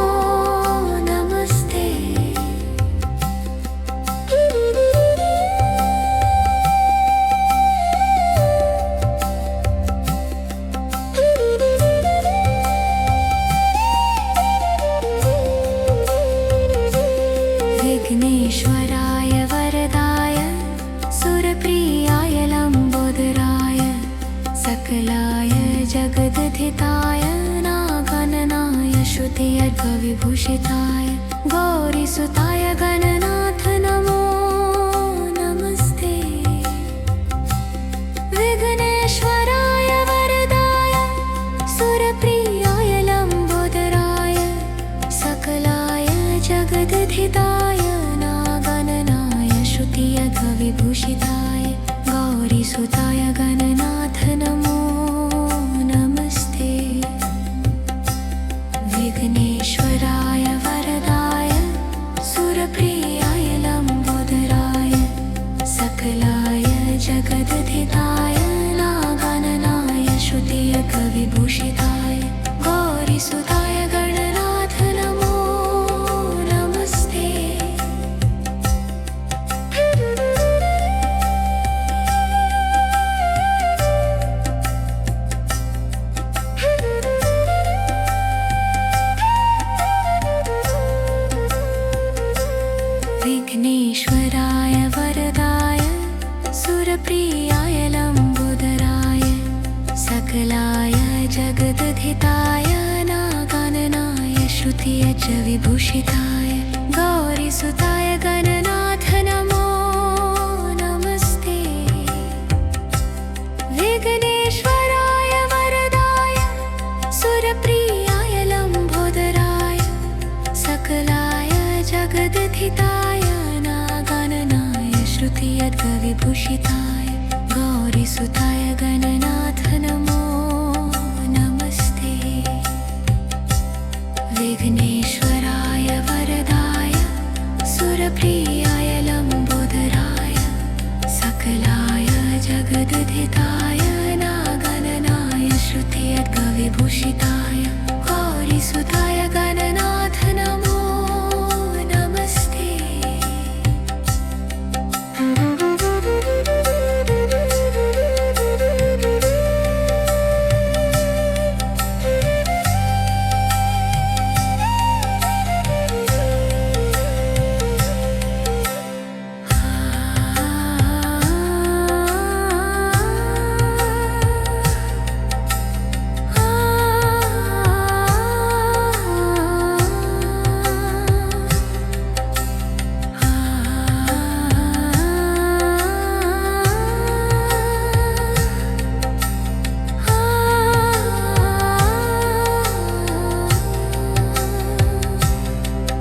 नमस्ते। विघ्नेश्वराय वरदाय सुरप्रियाय लम्बोदराय सकलाय जगदधिताय नागाननाय श्रुतियर्कविभूषिताय गौरीसुताय गणनाथ नमो नमस्ते। विघ्नेश्वराय वरदाय सुरप्रियाय लम्बोदराय सकलाय जगद्धिताय नागणनाय श्रुतियर्कविभूषिताय गौरीसुताय गणनाथ नमो नमस्ते। विघ्नेश्वराय वरदाय सुरप्रियाय लम्बोदराय सकलाय जगद्धिताय नागणनाय श्रुतियर्कविभूषिताय गौरीसुताय गणनाथ नमो नमस्ते। विघ्नेश्वराय वरदाय सुरप्रियाय लम्बोदराय सकलाय जगद्धिताय नागणनाय श्रुतियर्कविभूषिताय गौरीसुताय गणनाथ नमो नमस्ते। विघ्नेश्वराय वरदाय सुरप्रियाय लम्बोदराय सकलाय जगद्धिताय नागणनाय श्रुतियर्कविभूषिताय गौरीसुताय गणनाथ नमो नमस्ते। विघ्नेश्वराय वरदाय सुरप्रियाय लम्बोदराय सकलाय जगद्धिताय नागणनाय श्रुतियर्कविभूषिताय गौरीसुताय गणनाथ नमो नमस्ते।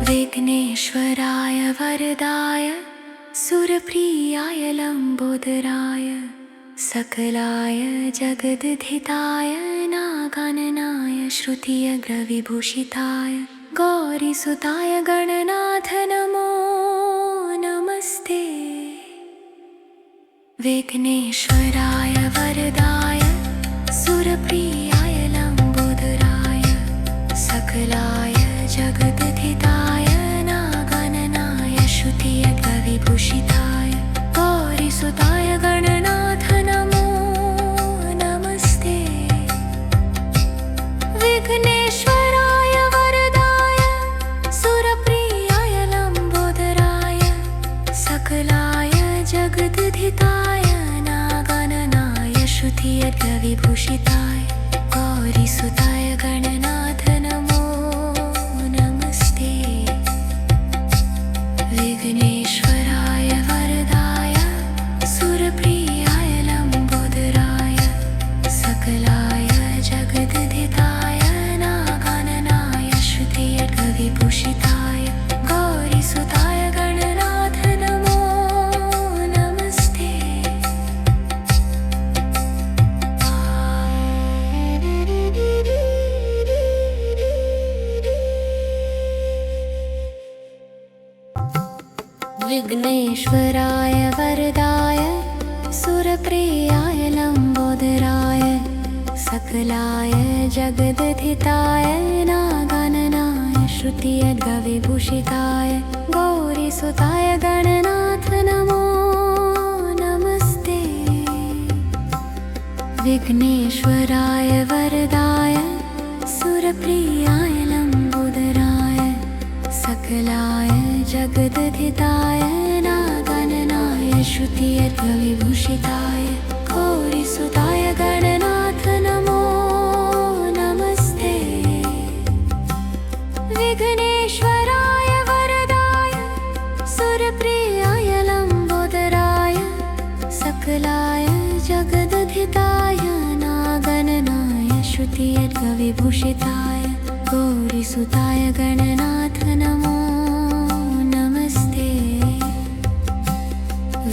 विघ्नेश्वराय वरदाय सुरप्रियाय लम्बोदराय सकलाय जगद्धिताय नागणनाय श्रुतियर्कविभूषिताय गौरीसुताय गणनाथ नमो नमस्ते। विघ्नेश्वराय वरदाय सुरप्रियाय लम्बोदराय सकलाय जगद्धिताय नागणनाय श्रुतियर्कविभूषिताय गौरीसुताय गणनाथ नमो नमस्ते। विघ्नेश्वराय वरदाय सुरप्रियाय लम्बोदराय सकलाय जगद्धिताय नागणनाय श्रुतियर्कविभूषिताय गौरीसुताय गणनाथ नमो नमस्ते। विघ्नेश्वराय वरदाय सुरप्रियाय लम्बोदराय सकलाय जगद्धिताय नागणनाय श्रुतियर्कविभूषिताय गौरीसुताय गणनाथ नमो नमस्ते। विघ्नेश्वराय वरदाय सुरप्रियाय लम्बोदराय सकलाय जगद्धिताय नागणनाय श्रुतियर्कविभूषिताय गौरीसुताय गणनाथ नमो नमस्ते। विघ्नेश्वराय वरदाय सुरप्रियाय लम्बोदराय सकलाय जगद्धिताय नागणनाय श्रुतियर्कविभूषिताय गौरीसुताय गणनाथ नमो नमस्ते। श्रुतियर्कविभूषिताय गौरीसुताय गणनाथ नमो नमस्ते।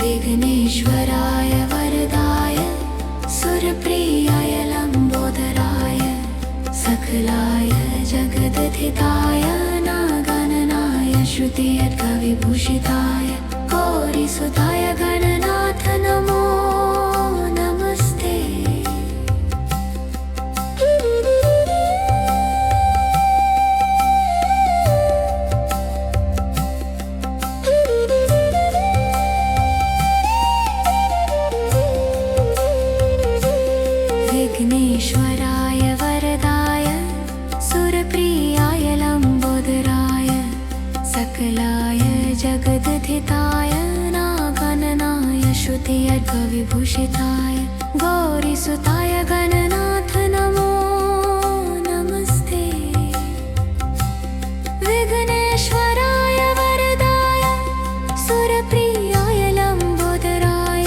विघ्नेश्वराय वरदाय सुरप्रियाय लम्बोदराय सकलाय जगदधिताय नागणनाय श्रुतियर्कविभूषिताय गौरीसुताय गणनाथ नमो नमस्ते। विघ्नेश्वराय वरदाय सुरप्रियाय लम्बोदराय सकलाय जगदधिताय नागणनाय श्रुतियर्कविभूषिताय गौरीसुताय गणनाथ नमो नमस्ते। विघ्नेश्वराय वरदाय सुरप्रियाय लम्बोदराय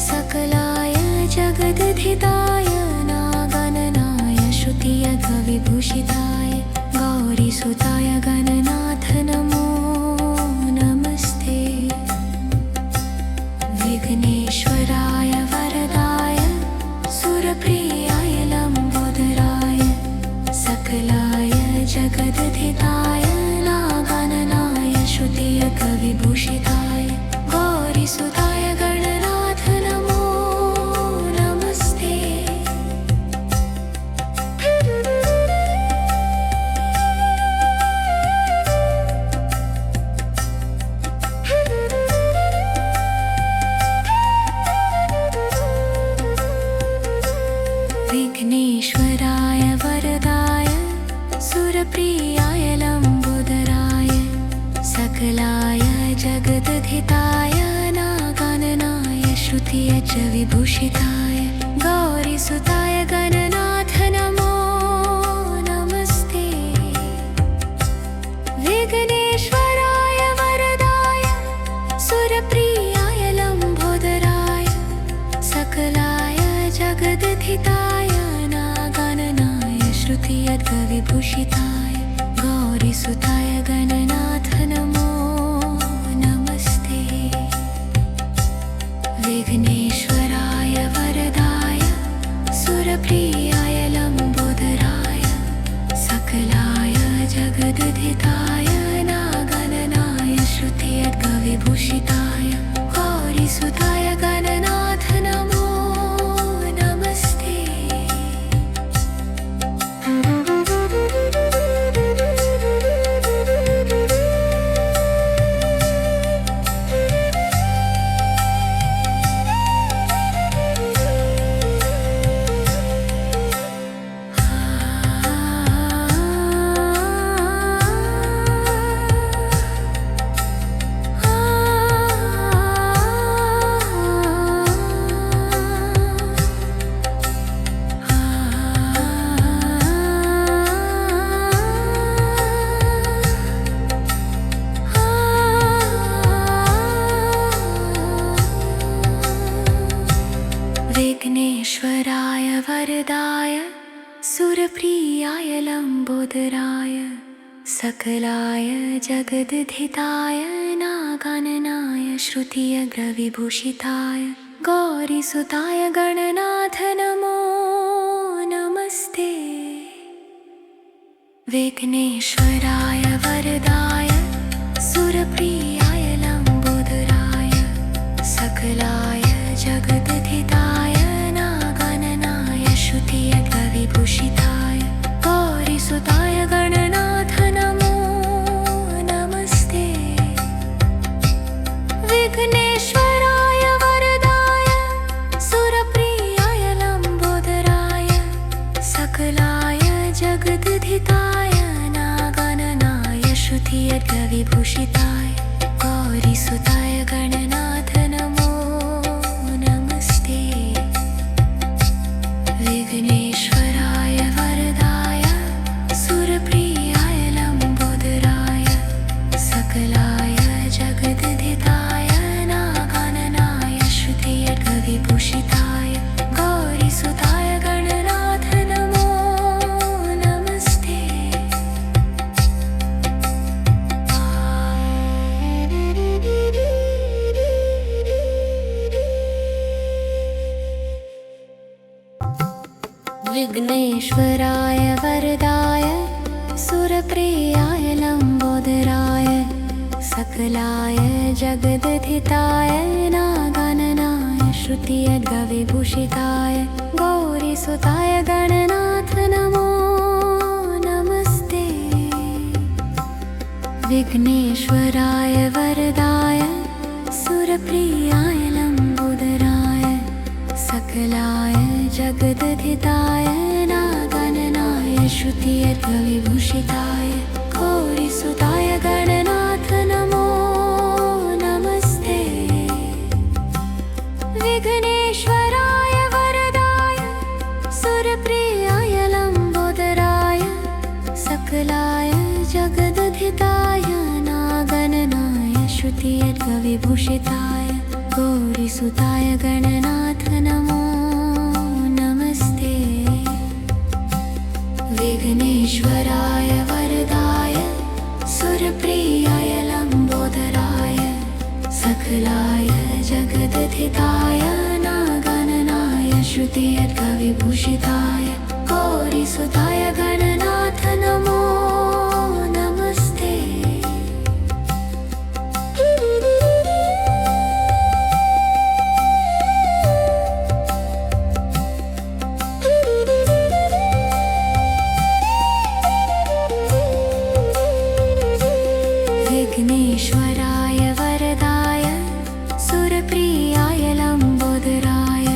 सकलाय जगदधिताय नागणनाय श्रुतियर्कविभूषिताय गौरीसुताय गणनाथ नमो नमस्ते। विघ्नेश्वराय वरदाय सुरप्रियाय लम्बोदराय सकलाय जगदधिताय नागणनाय श्रुतियर्कविभूषिताय गौरीसुताय गणनाथ नमो नमस्ते। विघ्नेश्वराय वरदाय सुरप्रियाय लम्बोदराय सकलाय जगदधिताय नागणनाय श्रुतियर्कविभूषिताय गौरीसुताय गणनाथ नमो नमस्ते। विघ्नेश्वराय वरदाय सुरप्रियाय लम्बोदराय सकलाय जगदधिताय नागणनाय श्रुतियर्कविभूषिताय गौरीसुताय गणनाथ नमो नमस्ते। विघ्नेश्वराय वरदाय सुरप्रियाय लम्बोदराय सकलाय जगदधिताय नागणनाय श्रुतियर्कविभूषिताय गौरीसुताय गणनाथ नमो नमस्ते। विघ्नेश्वराय वरदाय सुरप्रियाय लम्बोदराय सकलाय जगदधिताय नागणनाय श्रुतियर्कविभूषिताय गौरीसुताय गणनाथ नमो नमस्ते। विघ्नेश्वराय वरदाय सुरप्रियाय लम्बोदराय सकलाय जगदधिताय नागणनाय श्रुतियर्कविभूषिताय गौरीसुताय गणनाथ नमो नमस्ते। विघ्नेश्वराय वरदाय सुरप्रियाय लम्बोदराय सकलाय जगदधिताय नागणनाय श्रुतियर्कविभूषिताय गौरीसुताय गणनाथ नमो नमस्ते। विघ्नेश्वराय वरदाय सुरप्रियाय लम्बोदराय सकलाय जगदधिताय नागणनाय श्रुतियर्कविभूषिताय गौरीसुताय गणनाथ नमो विघ्नेश्वराय वरदाय सुरप्रियाय लम्बोदराय सकलाय जगदधिताय नागाननाय श्रुतियद्गविभूषिताय गौरीसुताय गणनाथ नमो नमस्ते। विघ्नेश्वराय वरदाय सुरप्रियाय लम्बोदराय सकलाय जगदधिताय नागाननाय श्रुतियद्गविभूषिताय गौरीसुताय गणनाथ नमो नमस्ते। विघ्नेश्वराय वरदाय सुरप्रियाय लम्बोदराय सकलाय जगदधिताय नागाननाय श्रुतियद्गविभूषिताय गौरीसुताय गणनाथ नमो नमस्ते। विघ्नेश्वराय वरदाय सुरप्रियाय लम्बोदराय सकलाय जगदधिताय नागाननाय श्रुतियद्गविभूषिताय गौरीसुताय गणनाथ नमो नमस्ते। विघ्नेश्वराय वरदाय सुरप्रियाय लम्बोदराय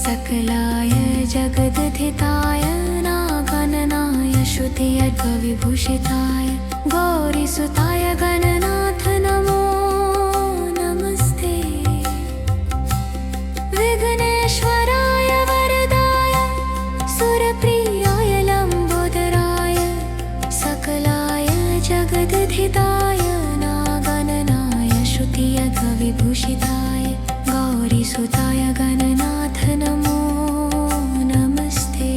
सकलाय जगदधिताय नागाननाय श्रुतियद्गविभूषिताय गौरीसुताय गणनाथ नमो नमस्ते। विघ्नेश्वराय वरदाय सुरप्रियाय लम्बोदराय सकलाय जगदधिताय श्रुतियद्गविभूषिताय गौरीसुताय गणनाथ नमो नमस्ते।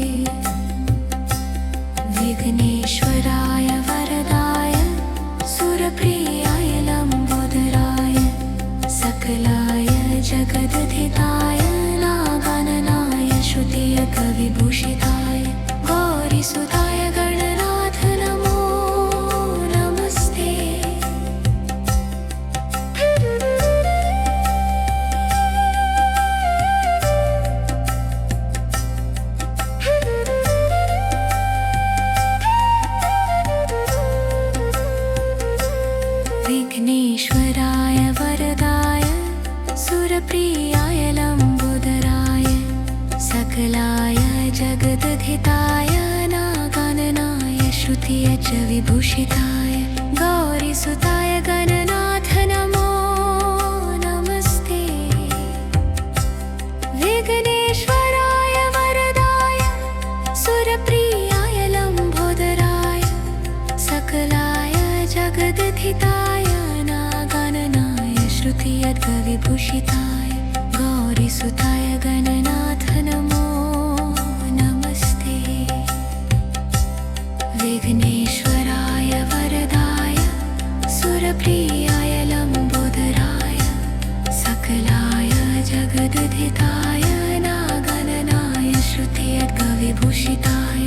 विघ्नेश्वराय वरदाय सुरप्रियाय लम्बोदराय सकलाय जगदधिताय नागाननाय श्रुतियद्गविभूषिताय गौरीसुताय गणनाथ नमो नमस्ते। विघ्नेश्वराय वरदाय सुरप्रियाय लम्बोदराय सकलाय जगदधिताय नागाननाय श्रुतियद्गविभूषिताय गौरीसुताय गणनाथ नमो नमस्ते। विघ्नेश्वराय वरदाय सुरप्रियाय लम्बोदराय सकलाय जगदधिताय नागाननाय श्रुतियद्गविभूषिताय गौरीसुताय गणनाथ नमो नमस्ते। विघ्नेश्वराय वरदाय सुरप्रियाय लम्बोदराय सकलाय जगदधिताय नागाननाय श्रुतियद्गविभूषिताय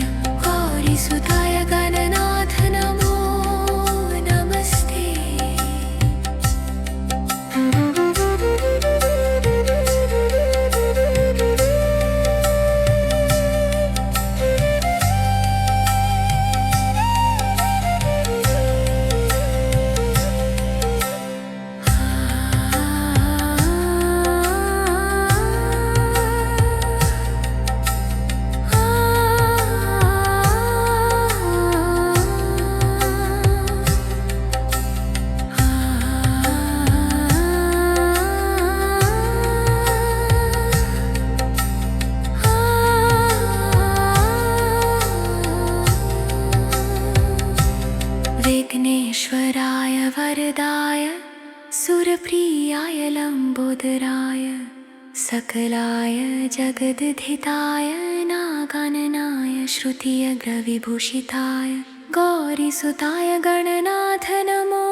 गौरीसुताय गणनाथ नमो नमस्ते। विघ्नेश्वराय वरदाय सुरप्रियाय लम्बोदराय सकलाय जगदधिताय नागाननाय श्रुतियद्गविभूषिताय गौरीसुताय गणनाथ नमो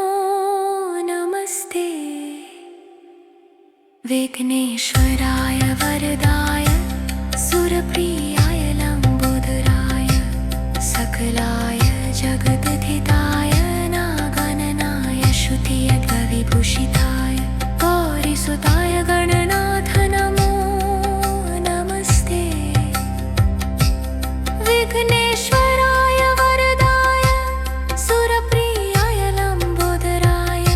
नमस्ते। विघ्नेश्वराय वरदाय सुरप्रियाय लम्बोदराय सकलाय जगद्धिताय नागणनाय श्रुतियद्विभूषिताय गौरीसुताय गणनाथ नमो नमस्ते। विघ्नेश्वराय वरदाय सुरप्रियाय लम्बोदराय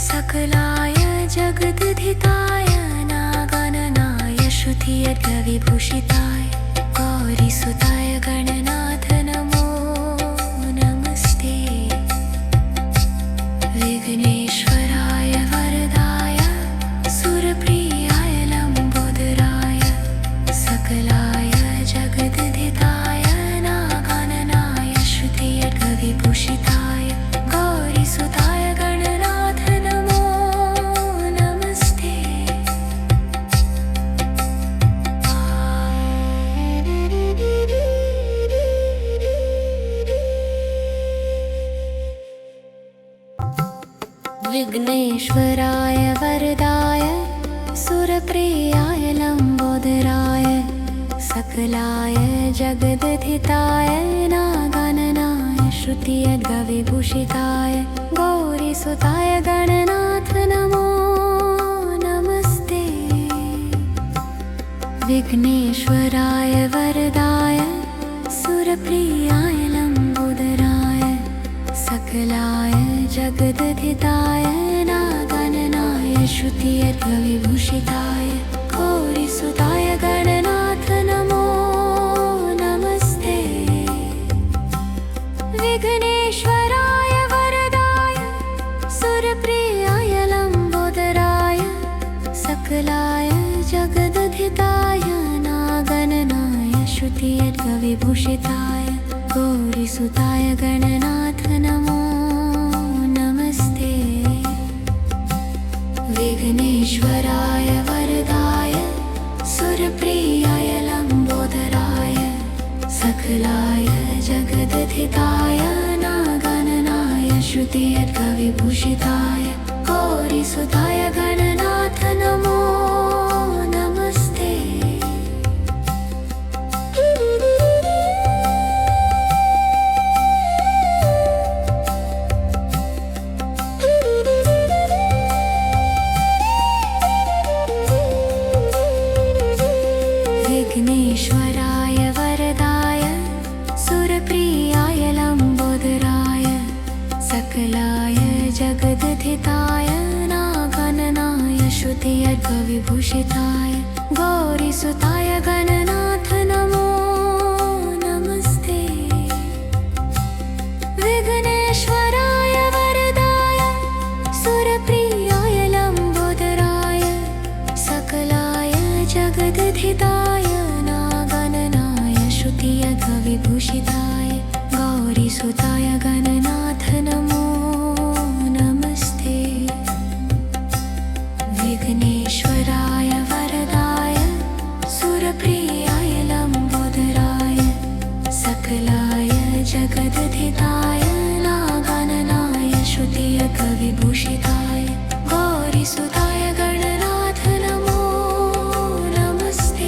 सकलाय जगद्धिताय नागणनाय श्रुतियद्विभूषिताय गौरीसुताय गणनाथ नमो नमस्ते। विघ्नेश्वराय वरदाय सुरप्रियाय लम्बोदराय सकलाय जगद्धिताय नागणनाय श्रुतियद्विभूषिताय गौरीसुताय गणनाथ नमो नमस्ते। विघ्नेश्वराय वरदाय सुरप्रियाय लम्बोदराय सकलाय जगद्धिताय नागणनाय श्रुतियद्विभूषिताय गौरीसुताय गणनाथ नमो नमस्ते। विघ्नेश्वराय वरदाय सुरप्रियाय लम्बोदराय सकलाय जगद्धिताय नागणनाय श्रुतियद्विभूषिताय गौरीसुताय गणनाथ नमो नमस्ते। विघ्नेश्वराय वरदाय सुरप्रियाय लम्बोदराय सकलाय जगद्धिताय नागणनाय श्रुतियद्विभूषिताय गौरीसुताय गणनाथ नमो नमस्ते। विघ्नेश्वराय वरदाय सुरप्रियाय लम्बोदराय सकलाय जगद्धिताय नागणनाय श्रुतियद्विभूषिताय गौरीसुताय गणनाथ नमो नमस्ते। विघ्नेश्वराय वरदाय सुरप्रियाय लम्बोदराय सकलाय जगद्धिताय नागणनाय श्रुतियद्विभूषिताय गौरीसुताय गणनाथ नमो नमस्ते। विघ्नेश्वराय वरदाय सुरप्रियाय लम्बोदराय सकलाय जगद्धिताय नागणनाय श्रुतियद्विभूषिताय गौरीसुताय गणनाथ नमो नमस्ते। विघ्नेश्वराय वरदाय सुरप्रियाय लम्बोदराय सकलाय जगद्धिताय नागणनाय श्रुतियद्विभूषिताय गौरीसुताय गणनाथ नमो नमस्ते।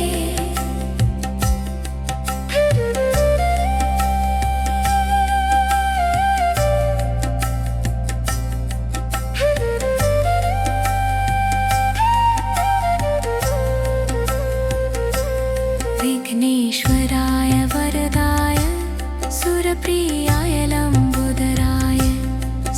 विघ्नेश्वराय वरदाय सुरप्रियाय लम्बोदराय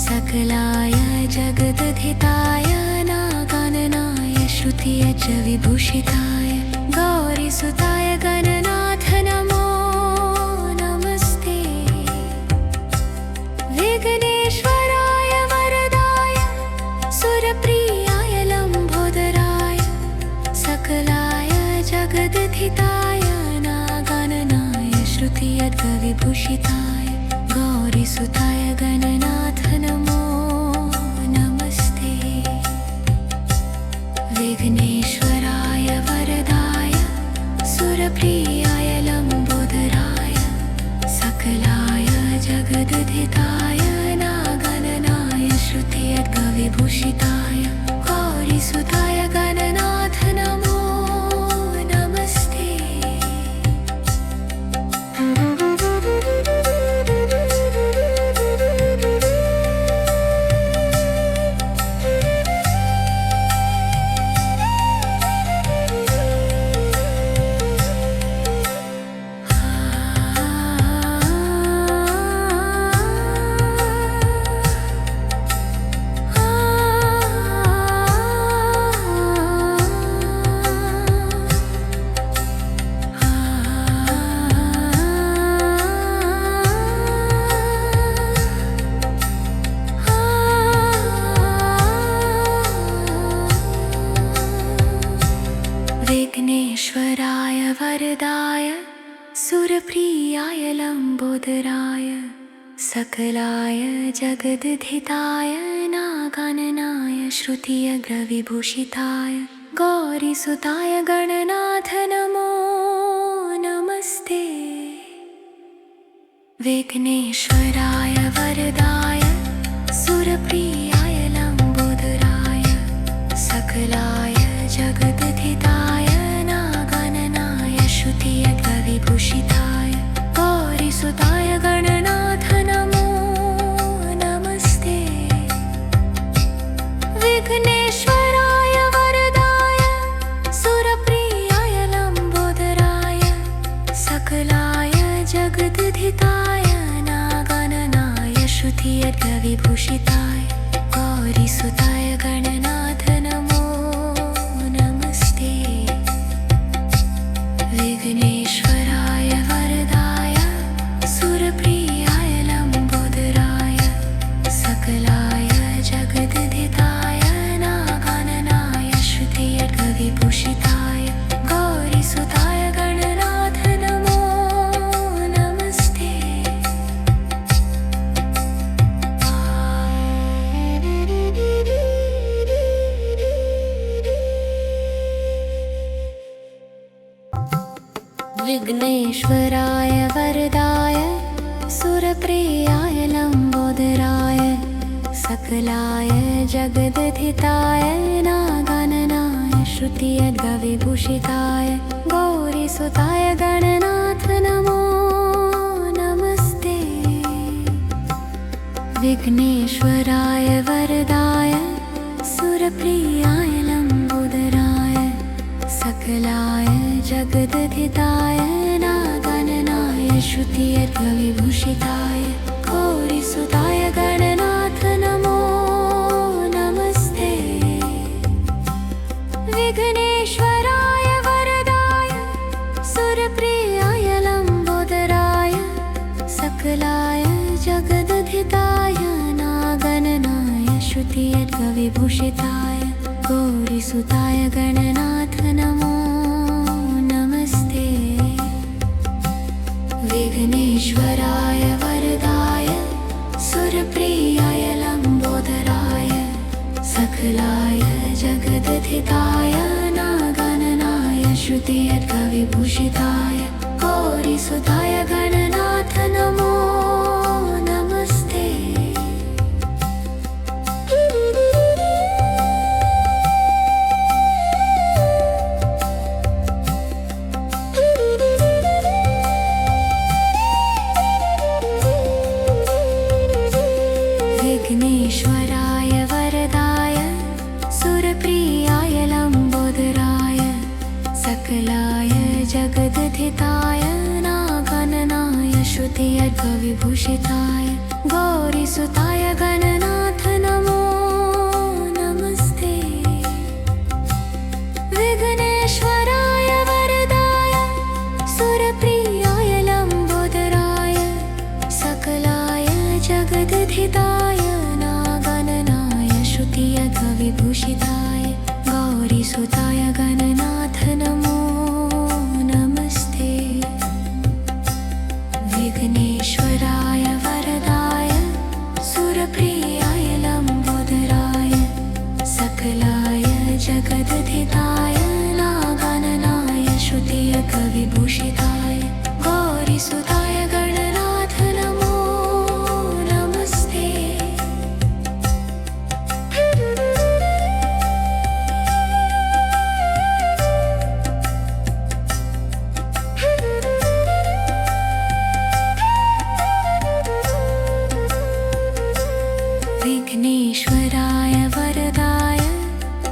सकलाय जगद्धिताय नागणनाय श्रुतियद्विभूषिताय गौरीसुताय गणनाथ नमो नमस्ते। विघ्नेश्वराय वरदाय सुरप्रियाय लम्बोदराय सकलाय जगद्धिताय नागणनाय श्रुतियद्विभूषिताय गौरीसुताय गणनाथ नमो नमस्ते। विघ्नेश्वराय वरदाय सुरप्रियाय लम्बोदराय सकलाय जगद्धिताय नागणनाय श्रुतियद्विभूषिताय गौरीसुताय गणनाथ नमो नमस्ते। सुरप्रियाय लम्बोदराय सकलाय जगद्धिताय नागाननाय श्रुतियज्ञविभूषिताय गौरीसुताय गणनाथ नमो नमस्ते। विघ्नेश्वराय वरदाय सुरप्रियाय लम्बोदराय सकलाय जगद्धिताय नागाननाय श्रुतियज्ञविभूषिताय गौरीसुताय गणनाथ नमो नमस्ते। विघ्नेश्वराय वरदाय सुरप्रियाय लम्बोदराय सकलाय जगद्धिताय नागाननाय श्रुतियज्ञविभूषिताय गौरीसुताय गणनाथ नमो नमस्ते। विघ्नेश्वराय वरदाय सुरप्रियाय लम्बोदराय सकलाय जगद्धिताय नागाननाय श्रुतियज्ञविभूषिताय गौरीसुताय गणनाथ नमो नमस्ते। विघ्नेश्वराय वरदाय सुरप्रियाय लम्बोदराय सकलाय जगद्धिताय नागाननाय श्रुतियज्ञविभूषिताय गौरीसुताय गणनाथ नमो नमस्ते। विघ्नेश्वराय वरदाय सुरप्रियाय लम्बोदराय सकलाय जगद्धिताय नागाननाय श्रुतियज्ञविभूषिताय गौरीसुताय गणनाथ नमो नमस्ते। विघ्नेश्वराय वरदाय सुरप्रियाय लम्बोदराय सकलाय जगद्धिताय नागाननाय श्रुतियज्ञविभूषिताय गौरीसुताय गणनाथ नमो नमस्ते। विघ्नेश्वराय वरदाय सुरप्रियाय लम्बोदराय सकलाय जगद्धिताय नागाननाय श्रुतियज्ञविभूषिताय गौरीसुताय गणनाथ नमो नमस्ते। विघ्नेश्वराय वरदाय सुरप्रियाय लम्बोदराय सकलाय जगद्धिताय नागाननाय श्रुतियज्ञविभूषिताय गौरीसुताय गणनाथ नमो नमस्ते। विघ्नेश्वराय वरदाय सुरप्रियाय लम्बोदराय सकलाय जगद्धिताय नागाननाय श्रुतियज्ञविभूषिताय गौरीसुताय गणनाथ नमो नमस्ते। विघ्नेश्वराय वरदाय सुरप्रियाय लम्बोदराय सकलाय जगद्धिताय नागाननाय श्रुतियज्ञविभूषिताय गौरीसुताय गणनाथ नमो नमस्ते। विघ्नेश्वराय वरदाय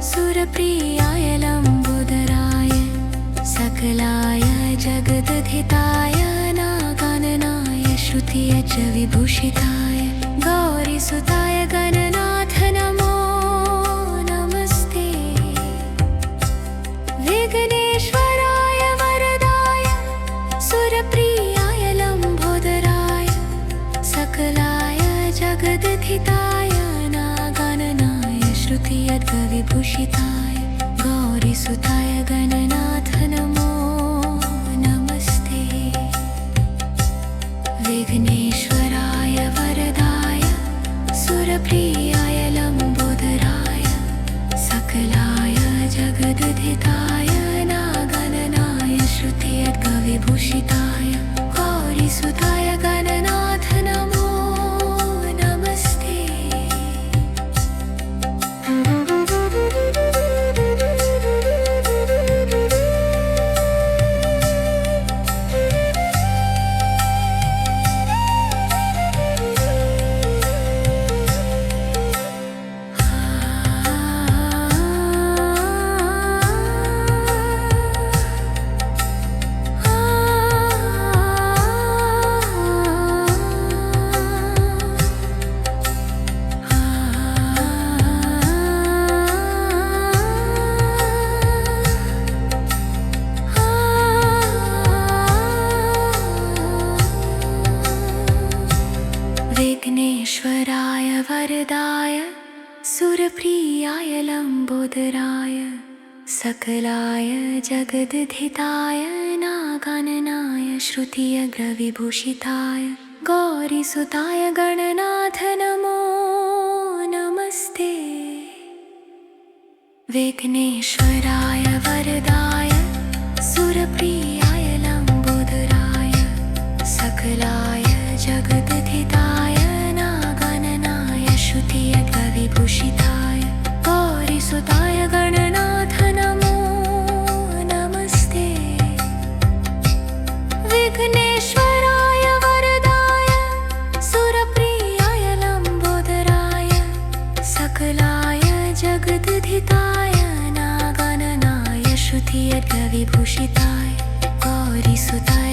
सुरप्रियाय लम्बोदराय सकलाय जगद्धिताय नागाननाय श्रुतियज्ञविभूषिताय गौरीसुताय गणनाथ नमो नमस्ते। विघ्नेश्वराय वरदाय सुरप्रियाय लम्बोदराय सकलाय जगद्धिताय नागाननाय श्रुतियज्ञविभूषिताय गौरीसुताय गणनाथ नमो नमस्ते। वरदाय सुरप्रियाय लम्बोदराय सकलाय जगद्धिताय नागाननाय श्रुतियज्ञविभूषिताय गौरीसुताय गणनाथ नमो नमस्ते। विघ्नेश्वराय वरदाय सुरप्रियाय लम्बोदराय सकलाय जगद्धिताय नागाननाय श्रुतियज्ञविभूषिताय गौरीसुताय गणनाथ नमो नमस्ते। विघ्नेश्वराय वरदाय सुरप्रियाय लम्बोदराय सकलाय जगद्धिताय नागाननाय श्रुतियज्ञविभूषिताय गौरीसुताय